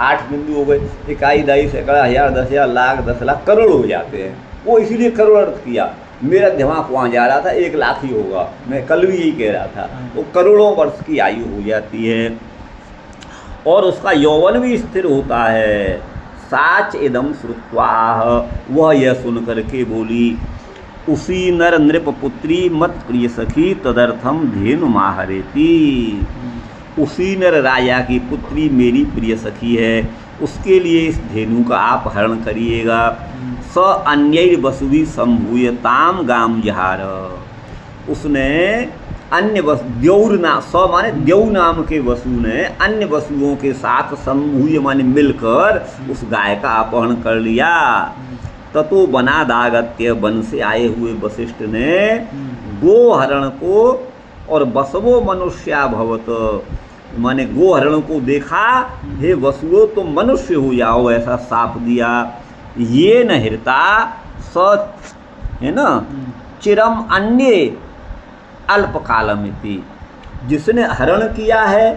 8 बिंदु हो गए, इकाई, दाई, सैकड़ा, हजार, 10,000, लाख, 10 लाख, करोड़ हो जाते हैं। वो इसीलिए करोड़ अर्थ किया, मेरा दिमाग वहाँ जा रहा था 1 लाख ही होगा, मैं कल भी यही कह रहा था। वो करोड़ों वर्ष की आयु हो जाती है, और उसका यौवन भी स्थिर होता है। साच इदम श्रुत्वाह, वह यह सुन करके बोली, उसी नर नृप पुत्री मत प्रिय सखी तदर्थम धेनु माहरेती। उसी नर राजा की पुत्री मेरी प्रिय सखी है, उसके लिए इस धेनु का आप हरण करिएगा। स अन्य वसुवी संभूयताम गाम जहार, उसने अन्य वसु, द्यौर नाम, स माने द्यौ नाम के वसु ने अन्य वसुओं के साथ संभूय माने मिलकर उस गाय का अपहरण कर लिया। ततो वनादागत्य, वन से आए हुए वशिष्ठ ने गोहरण को, और बसवो मनुष्या भवत, माने गोहरण को देखा, हे वसुओं तुम मनुष्य हो जाओ, ऐसा साप दिया। ये न हृता स, है ना, चिरम अन्य अल्पकालमिति, जिसने हरण किया है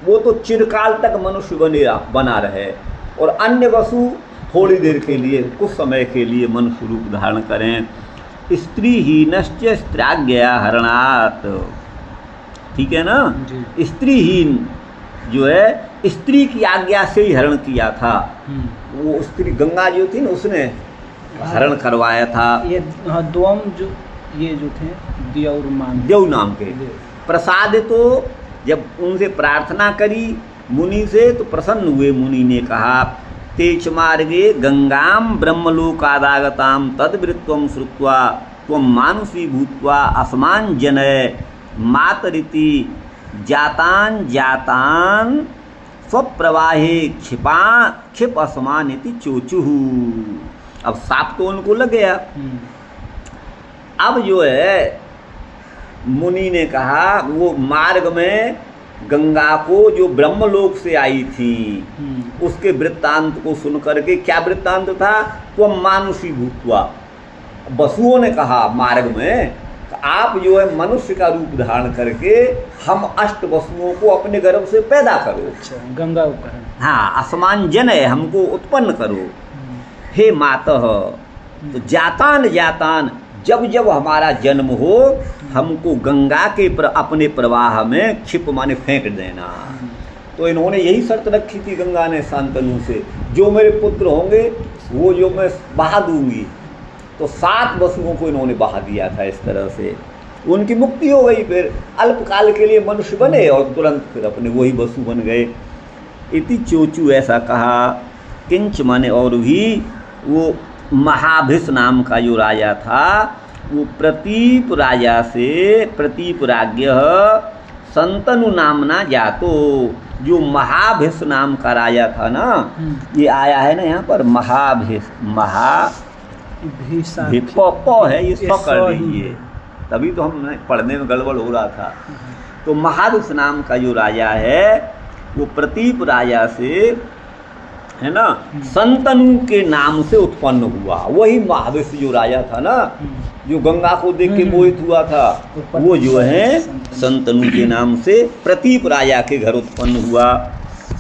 वो तो चिरकाल तक मनुष्य बना रहे, और अन्य वसु थोड़ी देर के लिए, कुछ समय के लिए मनुष्य रूप धारण करें। स्त्रीहीनश्च स्त्राज्ञया हरणात्, ठीक है ना, स्त्रीहीन जो है, स्त्री की आज्ञा से ही हरण किया था। वो स्त्री गंगा जो थी ना, उसने हरण करवाया था। ये द्वम जो, ये जो थे द्यौ नाम के प्रसाद, तो जब उनसे प्रार्थना करी मुनि से तो प्रसन्न हुए। मुनि ने कहा, तेच मार्गे गंगाम ब्रह्मलोकादागताम तद्वृत्वम श्रुत्वा त्वं मानुषी भूत्वा अस्मान जनय मातरिति जातान जातान स्वप्रवाहे क्षिप असमान इति चोचुहु। अब साप तो उनको लग गया। अब जो है मुनि ने कहा वो मार्ग में गंगा को जो ब्रह्मलोक से आई थी उसके वृत्तांत को सुन करके, क्या वृत्तांत था, तो मानुषी भूतवा, वसुओं ने कहा मार्ग में आप जो है मनुष्य का रूप धारण करके हम अष्ट वसुओं को अपने गर्भ से पैदा करो। अच्छा, गंगा उपकरण। हाँ, असमान जन है, हमको उत्पन्न करो। हे मातः, तो जातान जातान, जब जब हमारा जन्म हो हमको गंगा के अपने प्रवाह में क्षिप माने फेंक देना। तो इन्होंने यही शर्त रखी थी गंगा ने शांतनु से, जो मेरे पुत्र होंगे वो जो मैं बहा दूंगी। तो 7 वसुओं को इन्होंने बहा दिया था। इस तरह से उनकी मुक्ति हो गई। फिर अल्पकाल के लिए मनुष्य बने और तुरंत फिर अपने वही वसु बन गए। इति चोचु, ऐसा कहा। किंच माने और भी, वो महाभिष नाम का जो राजा था वो प्रतीप राजा से, प्रतीप राज्ञ संतनु नामना जातो, जो महाभिष नाम का राजा था ना, ये आया है ना यहाँ पर महाभिष, प है, ये स कर दीजिए, तभी तो हम पढ़ने में गड़बड़ हो रहा था। तो महाभिष नाम का जो राजा है वो प्रतीप राजा से है ना, संतनु के नाम से उत्पन्न हुआ। वही महाभिष जो राजा था ना, जो गंगा को देख के मोहित हुआ था, वो जो है संतनु के नाम से प्रतीप राजा के घर उत्पन्न हुआ।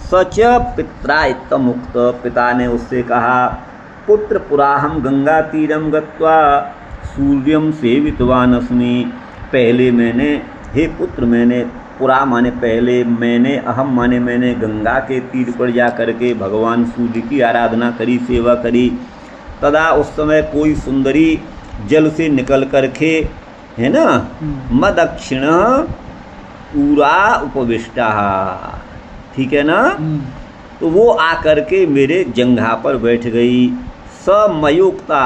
सच पित्रा इत्तम मुक्त, पिता ने उससे कहा, पुत्र पुराहम गंगा तीरम गत्वा सूर्यम सेवितवान अस्मि। पहले मैंने, हे पुत्र, मैंने, पुरा माने पहले, मैंने, अहम माने मैंने, गंगा के तीर पर जा करके भगवान सूर्य की आराधना करी, सेवा करी। तदा उस समय कोई सुंदरी जल से निकल करके, है ना, मदक्षिण पूरा उपविष्टा, ठीक है ना, तो वो आकर के मेरे जंघा पर बैठ गई। समयोक्ता,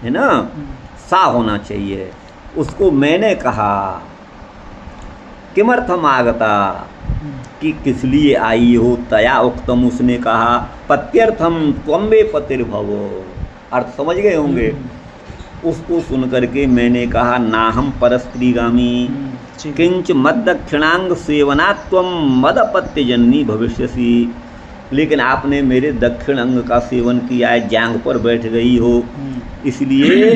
है ना, सा होना चाहिए, उसको मैंने कहा, किमर्थम आगता, कि किस लिए आई हो। तया उक्तम, उसने कहा, पत्यर्थम त्वम्बे पतिर्भव, अर्थ समझ गए होंगे। उसको सुन करके मैंने कहा, नाहम परस्त्रीगामी किंच मद दक्षिणांग सेवना त्वम मदपत्य जननी भविष्यसी। लेकिन आपने मेरे दक्षिण अंग का सेवन किया है, जांघ पर बैठ गई हो, इसलिए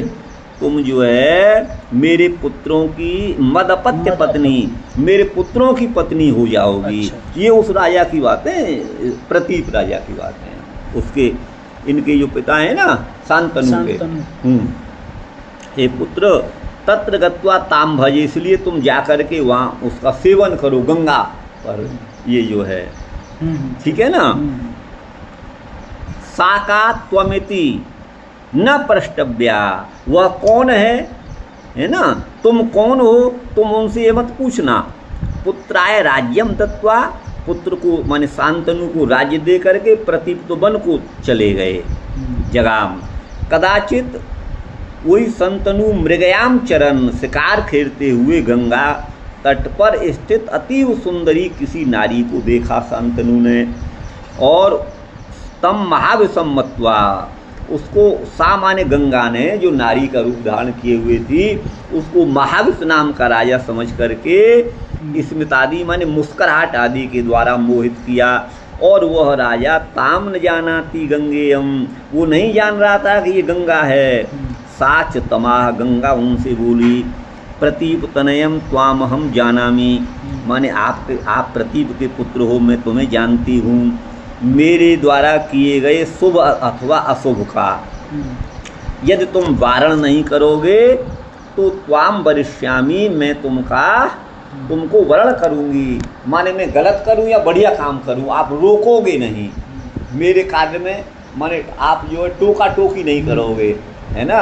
तुम जो है मेरे पुत्रों की मदपत्य पत्नी, मेरे पुत्रों की पत्नी हो जाओगी। अच्छा। ये उस राजा की बातें, प्रतीप राजा की बातें, उसके, इनके जो पिता है ना शांतनु के। हे पुत्र, तत्र गत्वा ताम भजे, इसलिए तुम जा कर के वहाँ उसका सेवन करो गंगा पर, ये जो है, ठीक है ना। साका त्वमिति न प्रष्टव्या, वह कौन है ना, तुम कौन हो, तुम उनसे ये मत पूछना। पुत्राय राज्यम दत्वा, पुत्र को माने शांतनु को राज्य दे करके प्रतीप तो वन को चले गए जगाम। कदाचित वही संतनु मृगयाम चरण, शिकार खेलते हुए गंगा तट पर स्थित अतीव सुंदरी किसी नारी को देखा शांतनु ने, और तम महाविषम मत्वा, उसको सामान्य गंगा ने जो नारी का रूप धारण किए हुए थी उसको महाविष नाम का राजा समझ करके स्मितादि माने मुस्कुराहट आदि के द्वारा मोहित किया। और वह राजा ताम न जानाति गंगेयम, वो नहीं जान रहा था कि ये गंगा है। साच तमाह, गंगा उनसे बोली, प्रतीप तनयम त्वाम हम जानामी, माने आप प्रतीप के पुत्र हो, मैं तुम्हें जानती हूँ, मेरे द्वारा किए गए शुभ अथवा अशुभ का यदि तुम वारण नहीं करोगे तो त्वाम वरिष्यामी, मैं तुमको वर्ण करूँगी, माने मैं गलत करूँ या बढ़िया काम करूँ, आप रोकोगे नहीं मेरे कार्य में, माने आप जो है टोका टोकी नहीं करोगे, है ना,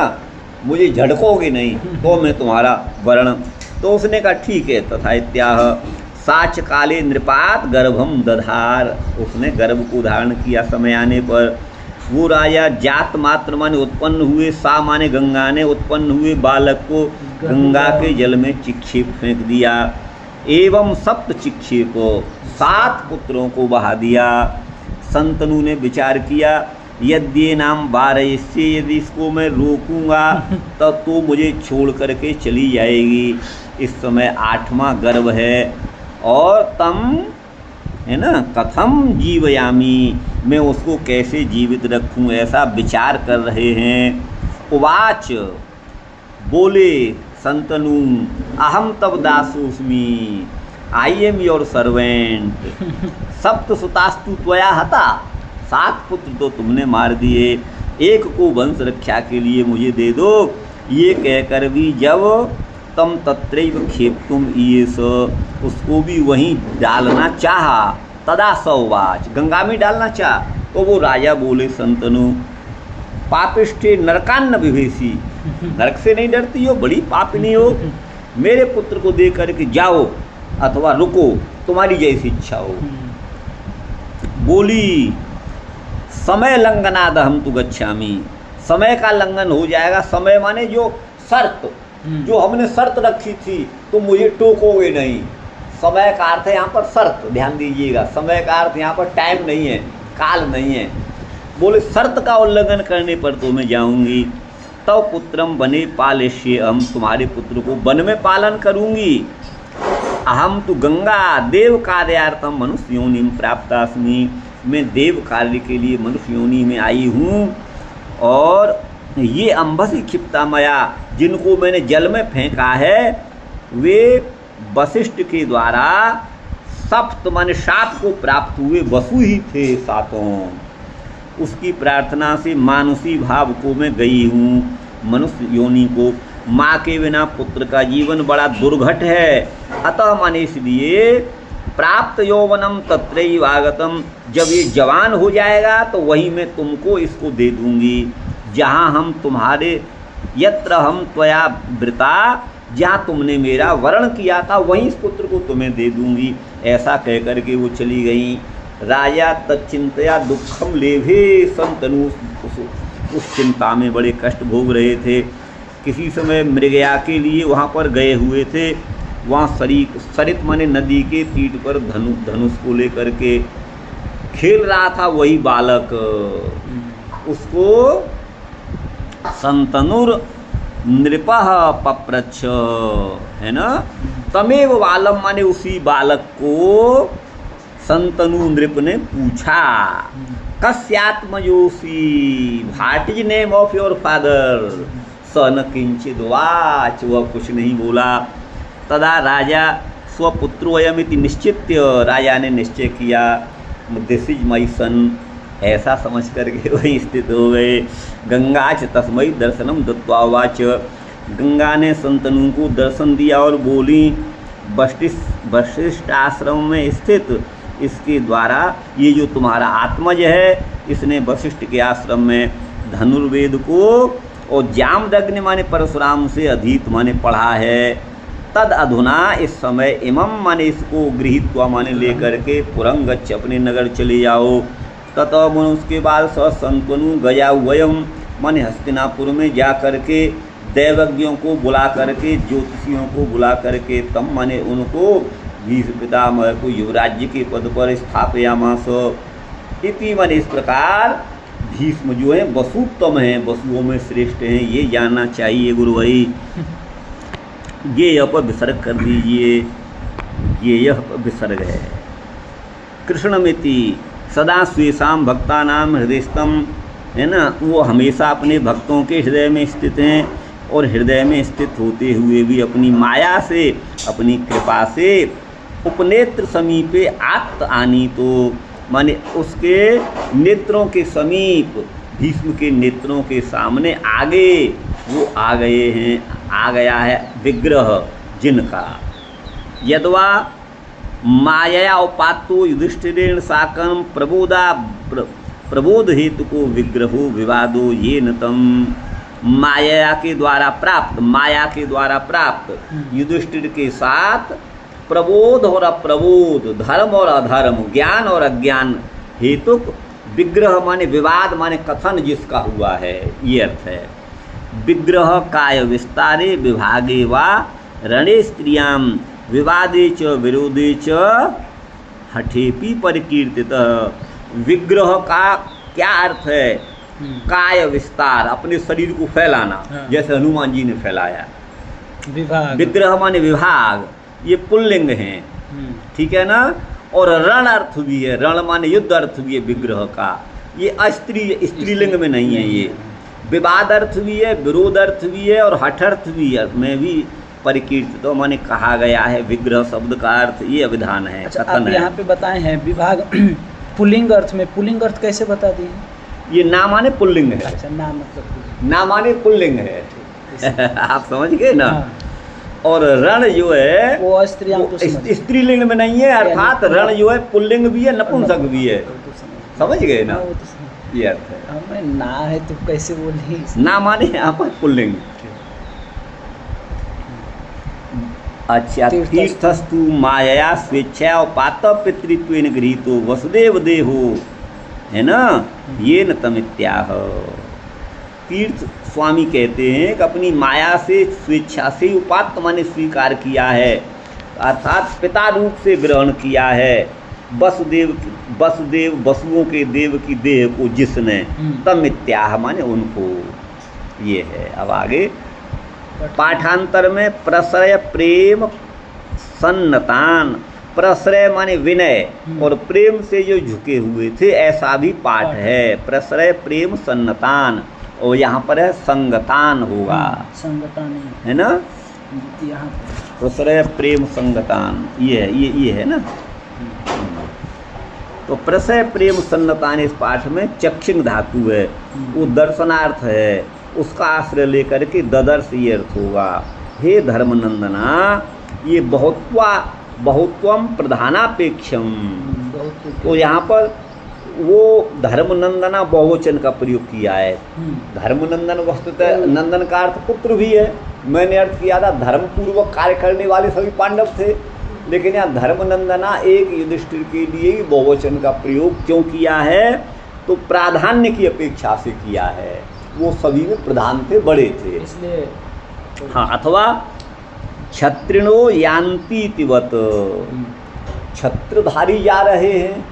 मुझे झड़कोगे नहीं, तो मैं तुम्हारा वर्ण। तो उसने कहा ठीक है, तथा इत्याह। साच काले नृपात गर्भम दधार, उसने गर्भ को धारण किया समय आने पर। वो राजा जात मात्र माने उत्पन्न हुए, सा माने गंगा ने उत्पन्न हुए बालक को गंगा के जल में चिक्षेप फेंक दिया। एवं सप्त चिक्षेप 7 पुत्रों को बहा दिया। संतनु ने विचार किया, यद्य नाम 12 से यदि इसको मैं रोकूंगा तब तो मुझे छोड़ करके चली जाएगी। इस समय 8वां गर्भ है और तम है ना, कथम जीवयामी, मैं उसको कैसे जीवित रखूं, ऐसा विचार कर रहे हैं। उवाच, बोले संतनु, अहम तब दासोस्मि, आई एम योर सर्वेंट। सप्त सुतास्तु त्वया हता, 7 पुत्र तो तुमने मार दिए, एक को वंश रक्षा के लिए मुझे दे दो। ये कहकर भी जब तम तत्रैव खेप्तुम ईयेष, उसको भी वहीं डालना चाहा। तदा सौवाच, गंगा में डालना चाह तो वो राजा बोले, संतनु पापिष्ठे नरकान्न विभेसी, नरक से नहीं डरती हो, बड़ी पापिनी हो, मेरे पुत्र को दे करके जाओ अथवा रुको, तुम्हारी जैसी इच्छा हो। बोली, समय लंघनाद हम तु गच्छामि, समय का लंघन हो जाएगा। समय माने जो शर्त, जो हमने शर्त रखी थी, तो मुझे टोकोगे नहीं। समय का अर्थ है यहाँ पर शर्त, ध्यान दीजिएगा। समय का अर्थ यहाँ पर टाइम नहीं है, काल नहीं है। बोले शर्त का उल्लंघन करने पर तो मैं जाऊंगी। तव पुत्रम बने पालेष्ये, हम तुम्हारे पुत्र को वन में पालन करूंगी। अहम तो गंगा देव कार्यार्थम मनुष्य योनि प्राप्तास्मि, मैं देव कार्य के लिए मनुष्य योनि में आई हूँ। और ये अंबसी क्षिप्ता मया, जिनको मैंने जल में फेंका है, वे वशिष्ठ के द्वारा सप्त माने 7 को प्राप्त हुए वसु ही थे 7। उसकी प्रार्थना से मानुषी भाव को मैं गई हूँ, मनुष्य योनि को। माँ के बिना पुत्र का जीवन बड़ा दुर्घट है, अतः माने इसलिए प्राप्त यौवनम तत्रैव आगतम, जब ये जवान हो जाएगा तो वहीं मैं तुमको इसको दे दूंगी। जहाँ हम तुम्हारे, यत्र हम त्वया वृता, जहाँ तुमने मेरा वर्ण किया था वहीं इस पुत्र को तुम्हें दे दूंगी। ऐसा कह करके वो चली गई। राजा तच्चिंतया दुखम लेभे, संतनु उस चिंता में बड़े कष्ट भोग रहे थे। किसी समय मृगया के लिए वहाँ पर गए हुए थे। वहाँ सरित माने नदी के तीर पर धनुष को लेकर के खेल रहा था वही बालक। उसको संतनुर नृपः पप्रच्छ, है ना, तमेव बालम माने उसी बालक को संतनु नृप ने पूछा, कस्यात्मजोसी, what is name of your father. स न किंचित वाच, वह कुछ नहीं बोला। तदा राजा स्वपुत्रोयमिति निश्चित्य, राजा ने निश्चय किया, दिस इज माई सन, ऐसा समझ करके वहीं स्थित हो गए। गंगा च तस्मै दर्शनम दत्वा वाच, गंगा ने संतनु को दर्शन दिया और बोली, वशिष्ठ आश्रम में स्थित इसके द्वारा ये जो तुम्हारा आत्मज है, इसने वशिष्ठ के आश्रम में धनुर्वेद को और जामदग्नि माने परशुराम से अधीत माने पढ़ा है। तद अधुना, इस समय, इमम माने इसको गृहीत हुआ माने लेकर के पुरंगच्छ, अपने नगर चले जाओ। ततः मन, उसके बाद स संतनु गया वयम माने हस्तिनापुर में जा करके दैवज्ञों को बुला करके, ज्योतिषियों को बुला करके, तम माने उनको भीष्म पितामह को युवराज्य के पद पर स्थापयामास। इति माने इस प्रकार भीष्म जो है वसुत्तम है, वसुओं में श्रेष्ठ हैं, ये जानना चाहिए गुरु भाई। ये यह पर विसर्ग कर दीजिए, ये यह विसर्ग है। कृष्णमिति सदा स्वेषाम भक्तानाम हृदयस्थम, है ना, वो हमेशा अपने भक्तों के हृदय में स्थित हैं और हृदय में स्थित होते हुए भी अपनी माया से, अपनी कृपा से उपनेत्र समीपे आत्त आनी, तो माने उसके नेत्रों के समीप, भीष्म के नेत्रों के सामने आगे वो आ गए हैं, आ गया है विग्रह जिनका। यद्वा माया उपातो युधिष्ठिरेण साकं प्रबोध हेतु को विग्रहो विवादो ये नतम, माया के द्वारा प्राप्त, माया के द्वारा प्राप्त युधिष्ठिर के साथ प्रबोध और अप्रबोध, धर्म और अधर्म, ज्ञान और अज्ञान हेतु विग्रह माने विवाद माने कथन जिसका हुआ है, ये अर्थ है। विग्रह काय विस्तारे विभागे वा रणे स्त्रियां विवादे च विरोधे च हठेपि परिकीर्तित। विग्रह का क्या अर्थ है? काय विस्तार, अपने शरीर को फैलाना, जैसे हनुमान जी ने फैलाया। विभाग, विग्रह माने विभाग, ये पुल्लिंग हैं, ठीक है ना। और रण अर्थ भी है, रण माने युद्ध अर्थ भी है विग्रह का, ये स्त्रीलिंग में नहीं है। ये विवाद अर्थ भी है, विरोध अर्थ भी है और हठ अर्थ भी है, में भी परिकीर्तित तो माने कहा गया है। विग्रह शब्द का अर्थ ये अभिधान है। अच्छा, आप यहाँ पे बताए हैं विभाग पुल्लिंग अर्थ में, पुल्लिंग अर्थ कैसे बता दिए? ये ना माने पुल्लिंग है। अच्छा, ना मतलब ना माने पुल्लिंग है आप समझ गए ना। और रण जो है वो स्त्रीलिंग में नहीं है, अर्थात रण जो है पुल्लिंग भी है नपुंसक भी है, समझ गए ना, ये अर्थ है। हमें ना है तो कैसे बोले? ना माने यहाँ पर पुल्लिंग। अच्छा, तीर्थस्तु माया स्वेच्छा और पातव पितृत्व गृहीतो वसुदेव देहो, है ना, ये न तमित्याह। तीर्थ स्वामी कहते हैं कि अपनी माया से स्वेच्छा से उपात्त माने स्वीकार किया है, अर्थात पिता रूप से ग्रहण किया है वसुदेव वसुओं के देव की देह को जिसने, तमित्याह माने उनको, ये है। अब आगे पाठांतर में प्रश्रय प्रेम सन्नतान, प्रश्रय माने विनय और प्रेम से जो झुके हुए थे, ऐसा भी पाठ है। प्रश्रय प्रेम सन्नतान, और यहाँ पर है संगतान होगा, संगतान है ना, यहाँ प्रश्रय प्रेम संगतान, ये है ना। तो प्रश्रय प्रेम सन्नतान इस पाठ में चक्षिंग धातु है, वो दर्शनार्थ है, उसका आश्रय लेकर के ददर्श ये अर्थ होगा। हे धर्मनंदना, ये बहुत्वम प्रधानापेक्षम, तो यहाँ पर वो धर्मनंदना बहुवचन का प्रयोग किया है। धर्मनंदन वस्तुतः नंदन का अर्थ पुत्र भी है, मैंने अर्थ किया था धर्मपूर्वक कार्य करने वाले सभी पांडव थे, लेकिन यहाँ धर्मनंदना एक युधिष्ठिर के लिए ही बहुवचन का प्रयोग क्यों किया है? तो प्राधान्य की अपेक्षा से किया है, वो सभी में प्रधान थे, बड़े थे इसलिए। हाँ, अथवा छत्रिणो यान्ति तिवत, छत्रधारी जा रहे हैं,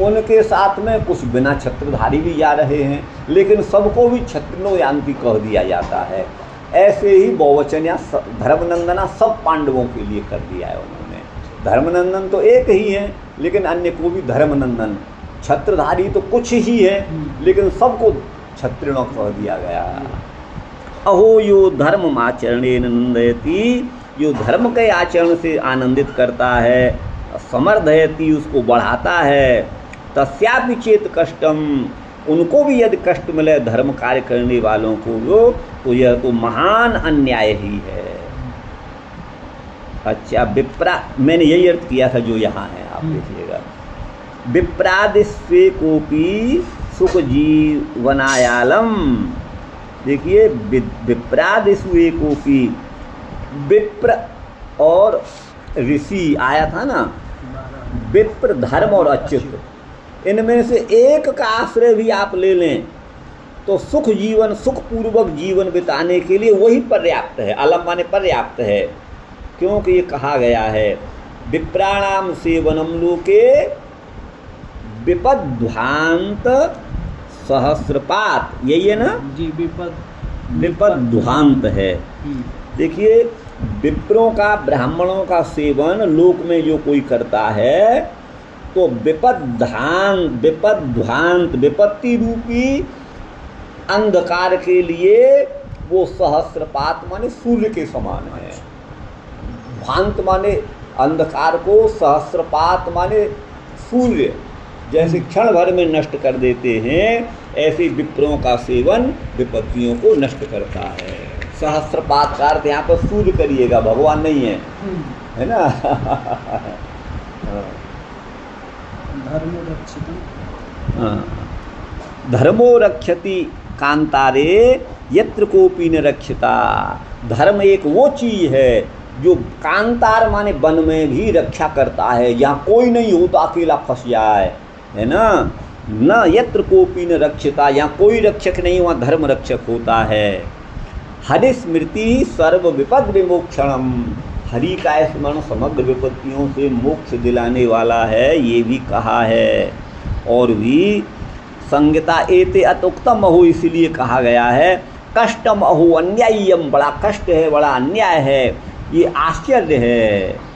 उनके साथ में कुछ बिना छत्रधारी भी जा रहे हैं, लेकिन सबको भी छत्रिणो यान्ति कह दिया जाता है। ऐसे ही बहुवचन या धर्मनंदना सब पांडवों के लिए कर दिया है उन्होंने। धर्मनंदन तो एक ही है, लेकिन अन्य को भी धर्मनंदन, छत्रधारी तो कुछ ही है, लेकिन सबको छत्रिणों कह दिया गया। अहो यो धर्म आचरणेन नंदयति, जो धर्म के आचरण से आनंदित करता है, समर्धयति उसको बढ़ाता है, तस्यापि चेत कष्टम, उनको भी यदि कष्ट मिले धर्म कार्य करने वालों को, तो यह तो महान अन्याय ही है। अच्छा, विप्रा, मैंने यही अर्थ किया था जो यहाँ है, आप देखिएगा। विप्रादिस्वे कोपी सुख जीवनायालम, देखिए विप्रादिस्वे कोपी, विप्र और ऋषि आया था ना, विप्र धर्म और अच्युत, इनमें से एक का आश्रय भी आप ले लें तो सुखपूर्वक जीवन बिताने के लिए वही पर्याप्त है। अलम माने पर्याप्त है, क्योंकि ये कहा गया है विप्राणाम सेवनम लोके विपद्ध्वांत सहस्रपात, यही है ना जी, विपद्ध्वांत है। देखिए, विप्रों का, ब्राह्मणों का सेवन लोक में जो कोई करता है तो विपद्ध्वांत विपत्ति रूपी अंधकार के लिए वो सहस्रपात माने सूर्य के समान है। भांत माने अंधकार को, सहस्रपात माने सूर्य जैसे क्षण भर में नष्ट कर देते हैं, ऐसे विप्रों का सेवन विपत्तियों को नष्ट करता है। सहस्रपात का अर्थ यहाँ पर सूर्य करिएगा, भगवान नहीं है ना। धर्मो रक्षति कांतारे यत्र कोपी न रक्षता, धर्म एक वो चीज है जो कांतार माने वन में भी रक्षा करता है, जहाँ कोई नहीं हो तो अकेला फंस जाए, है ना। न यत्र कोपी न रक्षिता, यहाँ कोई रक्षक नहीं, वहाँ धर्म रक्षक होता है। हरि स्मृति सर्व विपद विमोक्षणम, हरि का स्मरण समग्र विपत्तियों से मोक्ष दिलाने वाला है, ये भी कहा है। और भी संगीता एते अतुक्तम अहो, इसलिए कहा गया है कष्टम अहो अन्याय्यम, बड़ा कष्ट है, बड़ा अन्याय है, ये आश्चर्य है,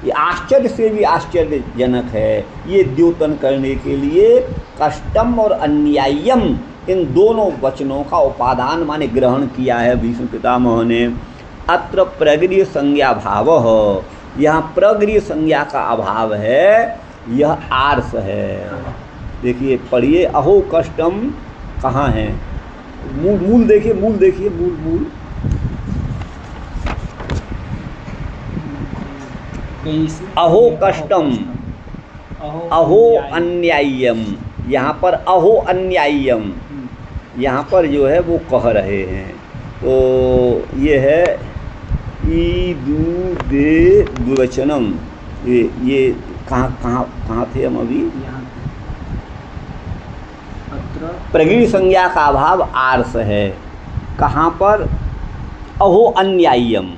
ये आश्चर्य से भी आश्चर्यजनक है। ये द्योतन करने के लिए कष्टम और अन्याय्यम इन दोनों वचनों का उपादान माने ग्रहण किया है भीष्म पितामह ने। अत्र प्रगृह संज्ञा भाव, यहाँ प्रगृह संज्ञा का अभाव है, यह आर्ष है। देखिए पढ़िए, अहो कष्टम कहाँ है, मूल देखिए, मूल देखिए, मूल अहो कष्टम, अहो अन्याय्यम, यहाँ पर अहो अन्याय्यम, यहाँ पर जो है वो कह रहे हैं। तो ये है ईदु दे द्विवचनम, ये कहाँ थे हम अभी? प्रगृह संज्ञा का अभाव आर्ष है। कहाँ पर? अहो अन्याय्यम,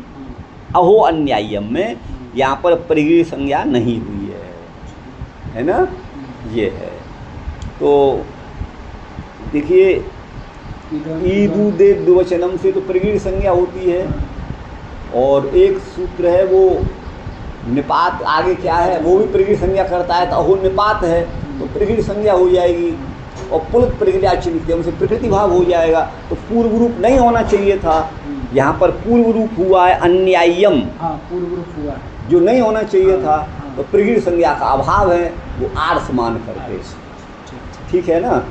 अहो अन्याय्यम में यहाँ पर प्रगृह संज्ञा नहीं हुई है ना, ये है। तो देखिए ईदु दे द्विवचनम से तो प्रगृह संज्ञा होती है, और एक सूत्र है वो निपात, आगे क्या है वो भी प्रगृह संज्ञा करता है, तो अहो निपात है तो प्रगृह संज्ञा हो जाएगी, और पुलक प्रक्रिया चिन्हित्यम से प्रकृति भाव हो जाएगा। तो पूर्व रूप नहीं होना चाहिए था, यहाँ पर पूर्व रूप हुआ है अन्याय्यम, पूर्व रूप हुआ है जो नहीं होना चाहिए था। तो प्रगृह संज्ञा का अभाव है, वो आर्ष मान करके, ठीक है ना,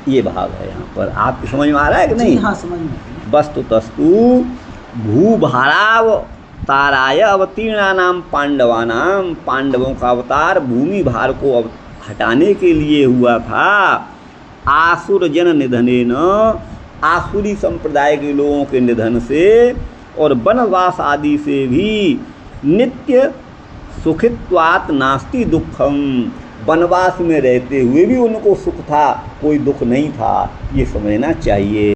ये भाव है यहाँ पर। आपकी समझ में आ रहा है कि नहीं? हाँ, समझ में। वस्तु तस्तु भूभाराव ताराय अवतीर्णा नाम पांडवानाम, पांडवों का अवतार भूमि भार को हटाने के लिए हुआ था। आसुर जन निधनेन, आसुरी संप्रदाय के लोगों के निधन से और वनवास आदि से भी नित्य सुखित्वात् नास्ति दुखम, वनवास में रहते हुए भी उनको सुख था, कोई दुख नहीं था, ये समझना चाहिए।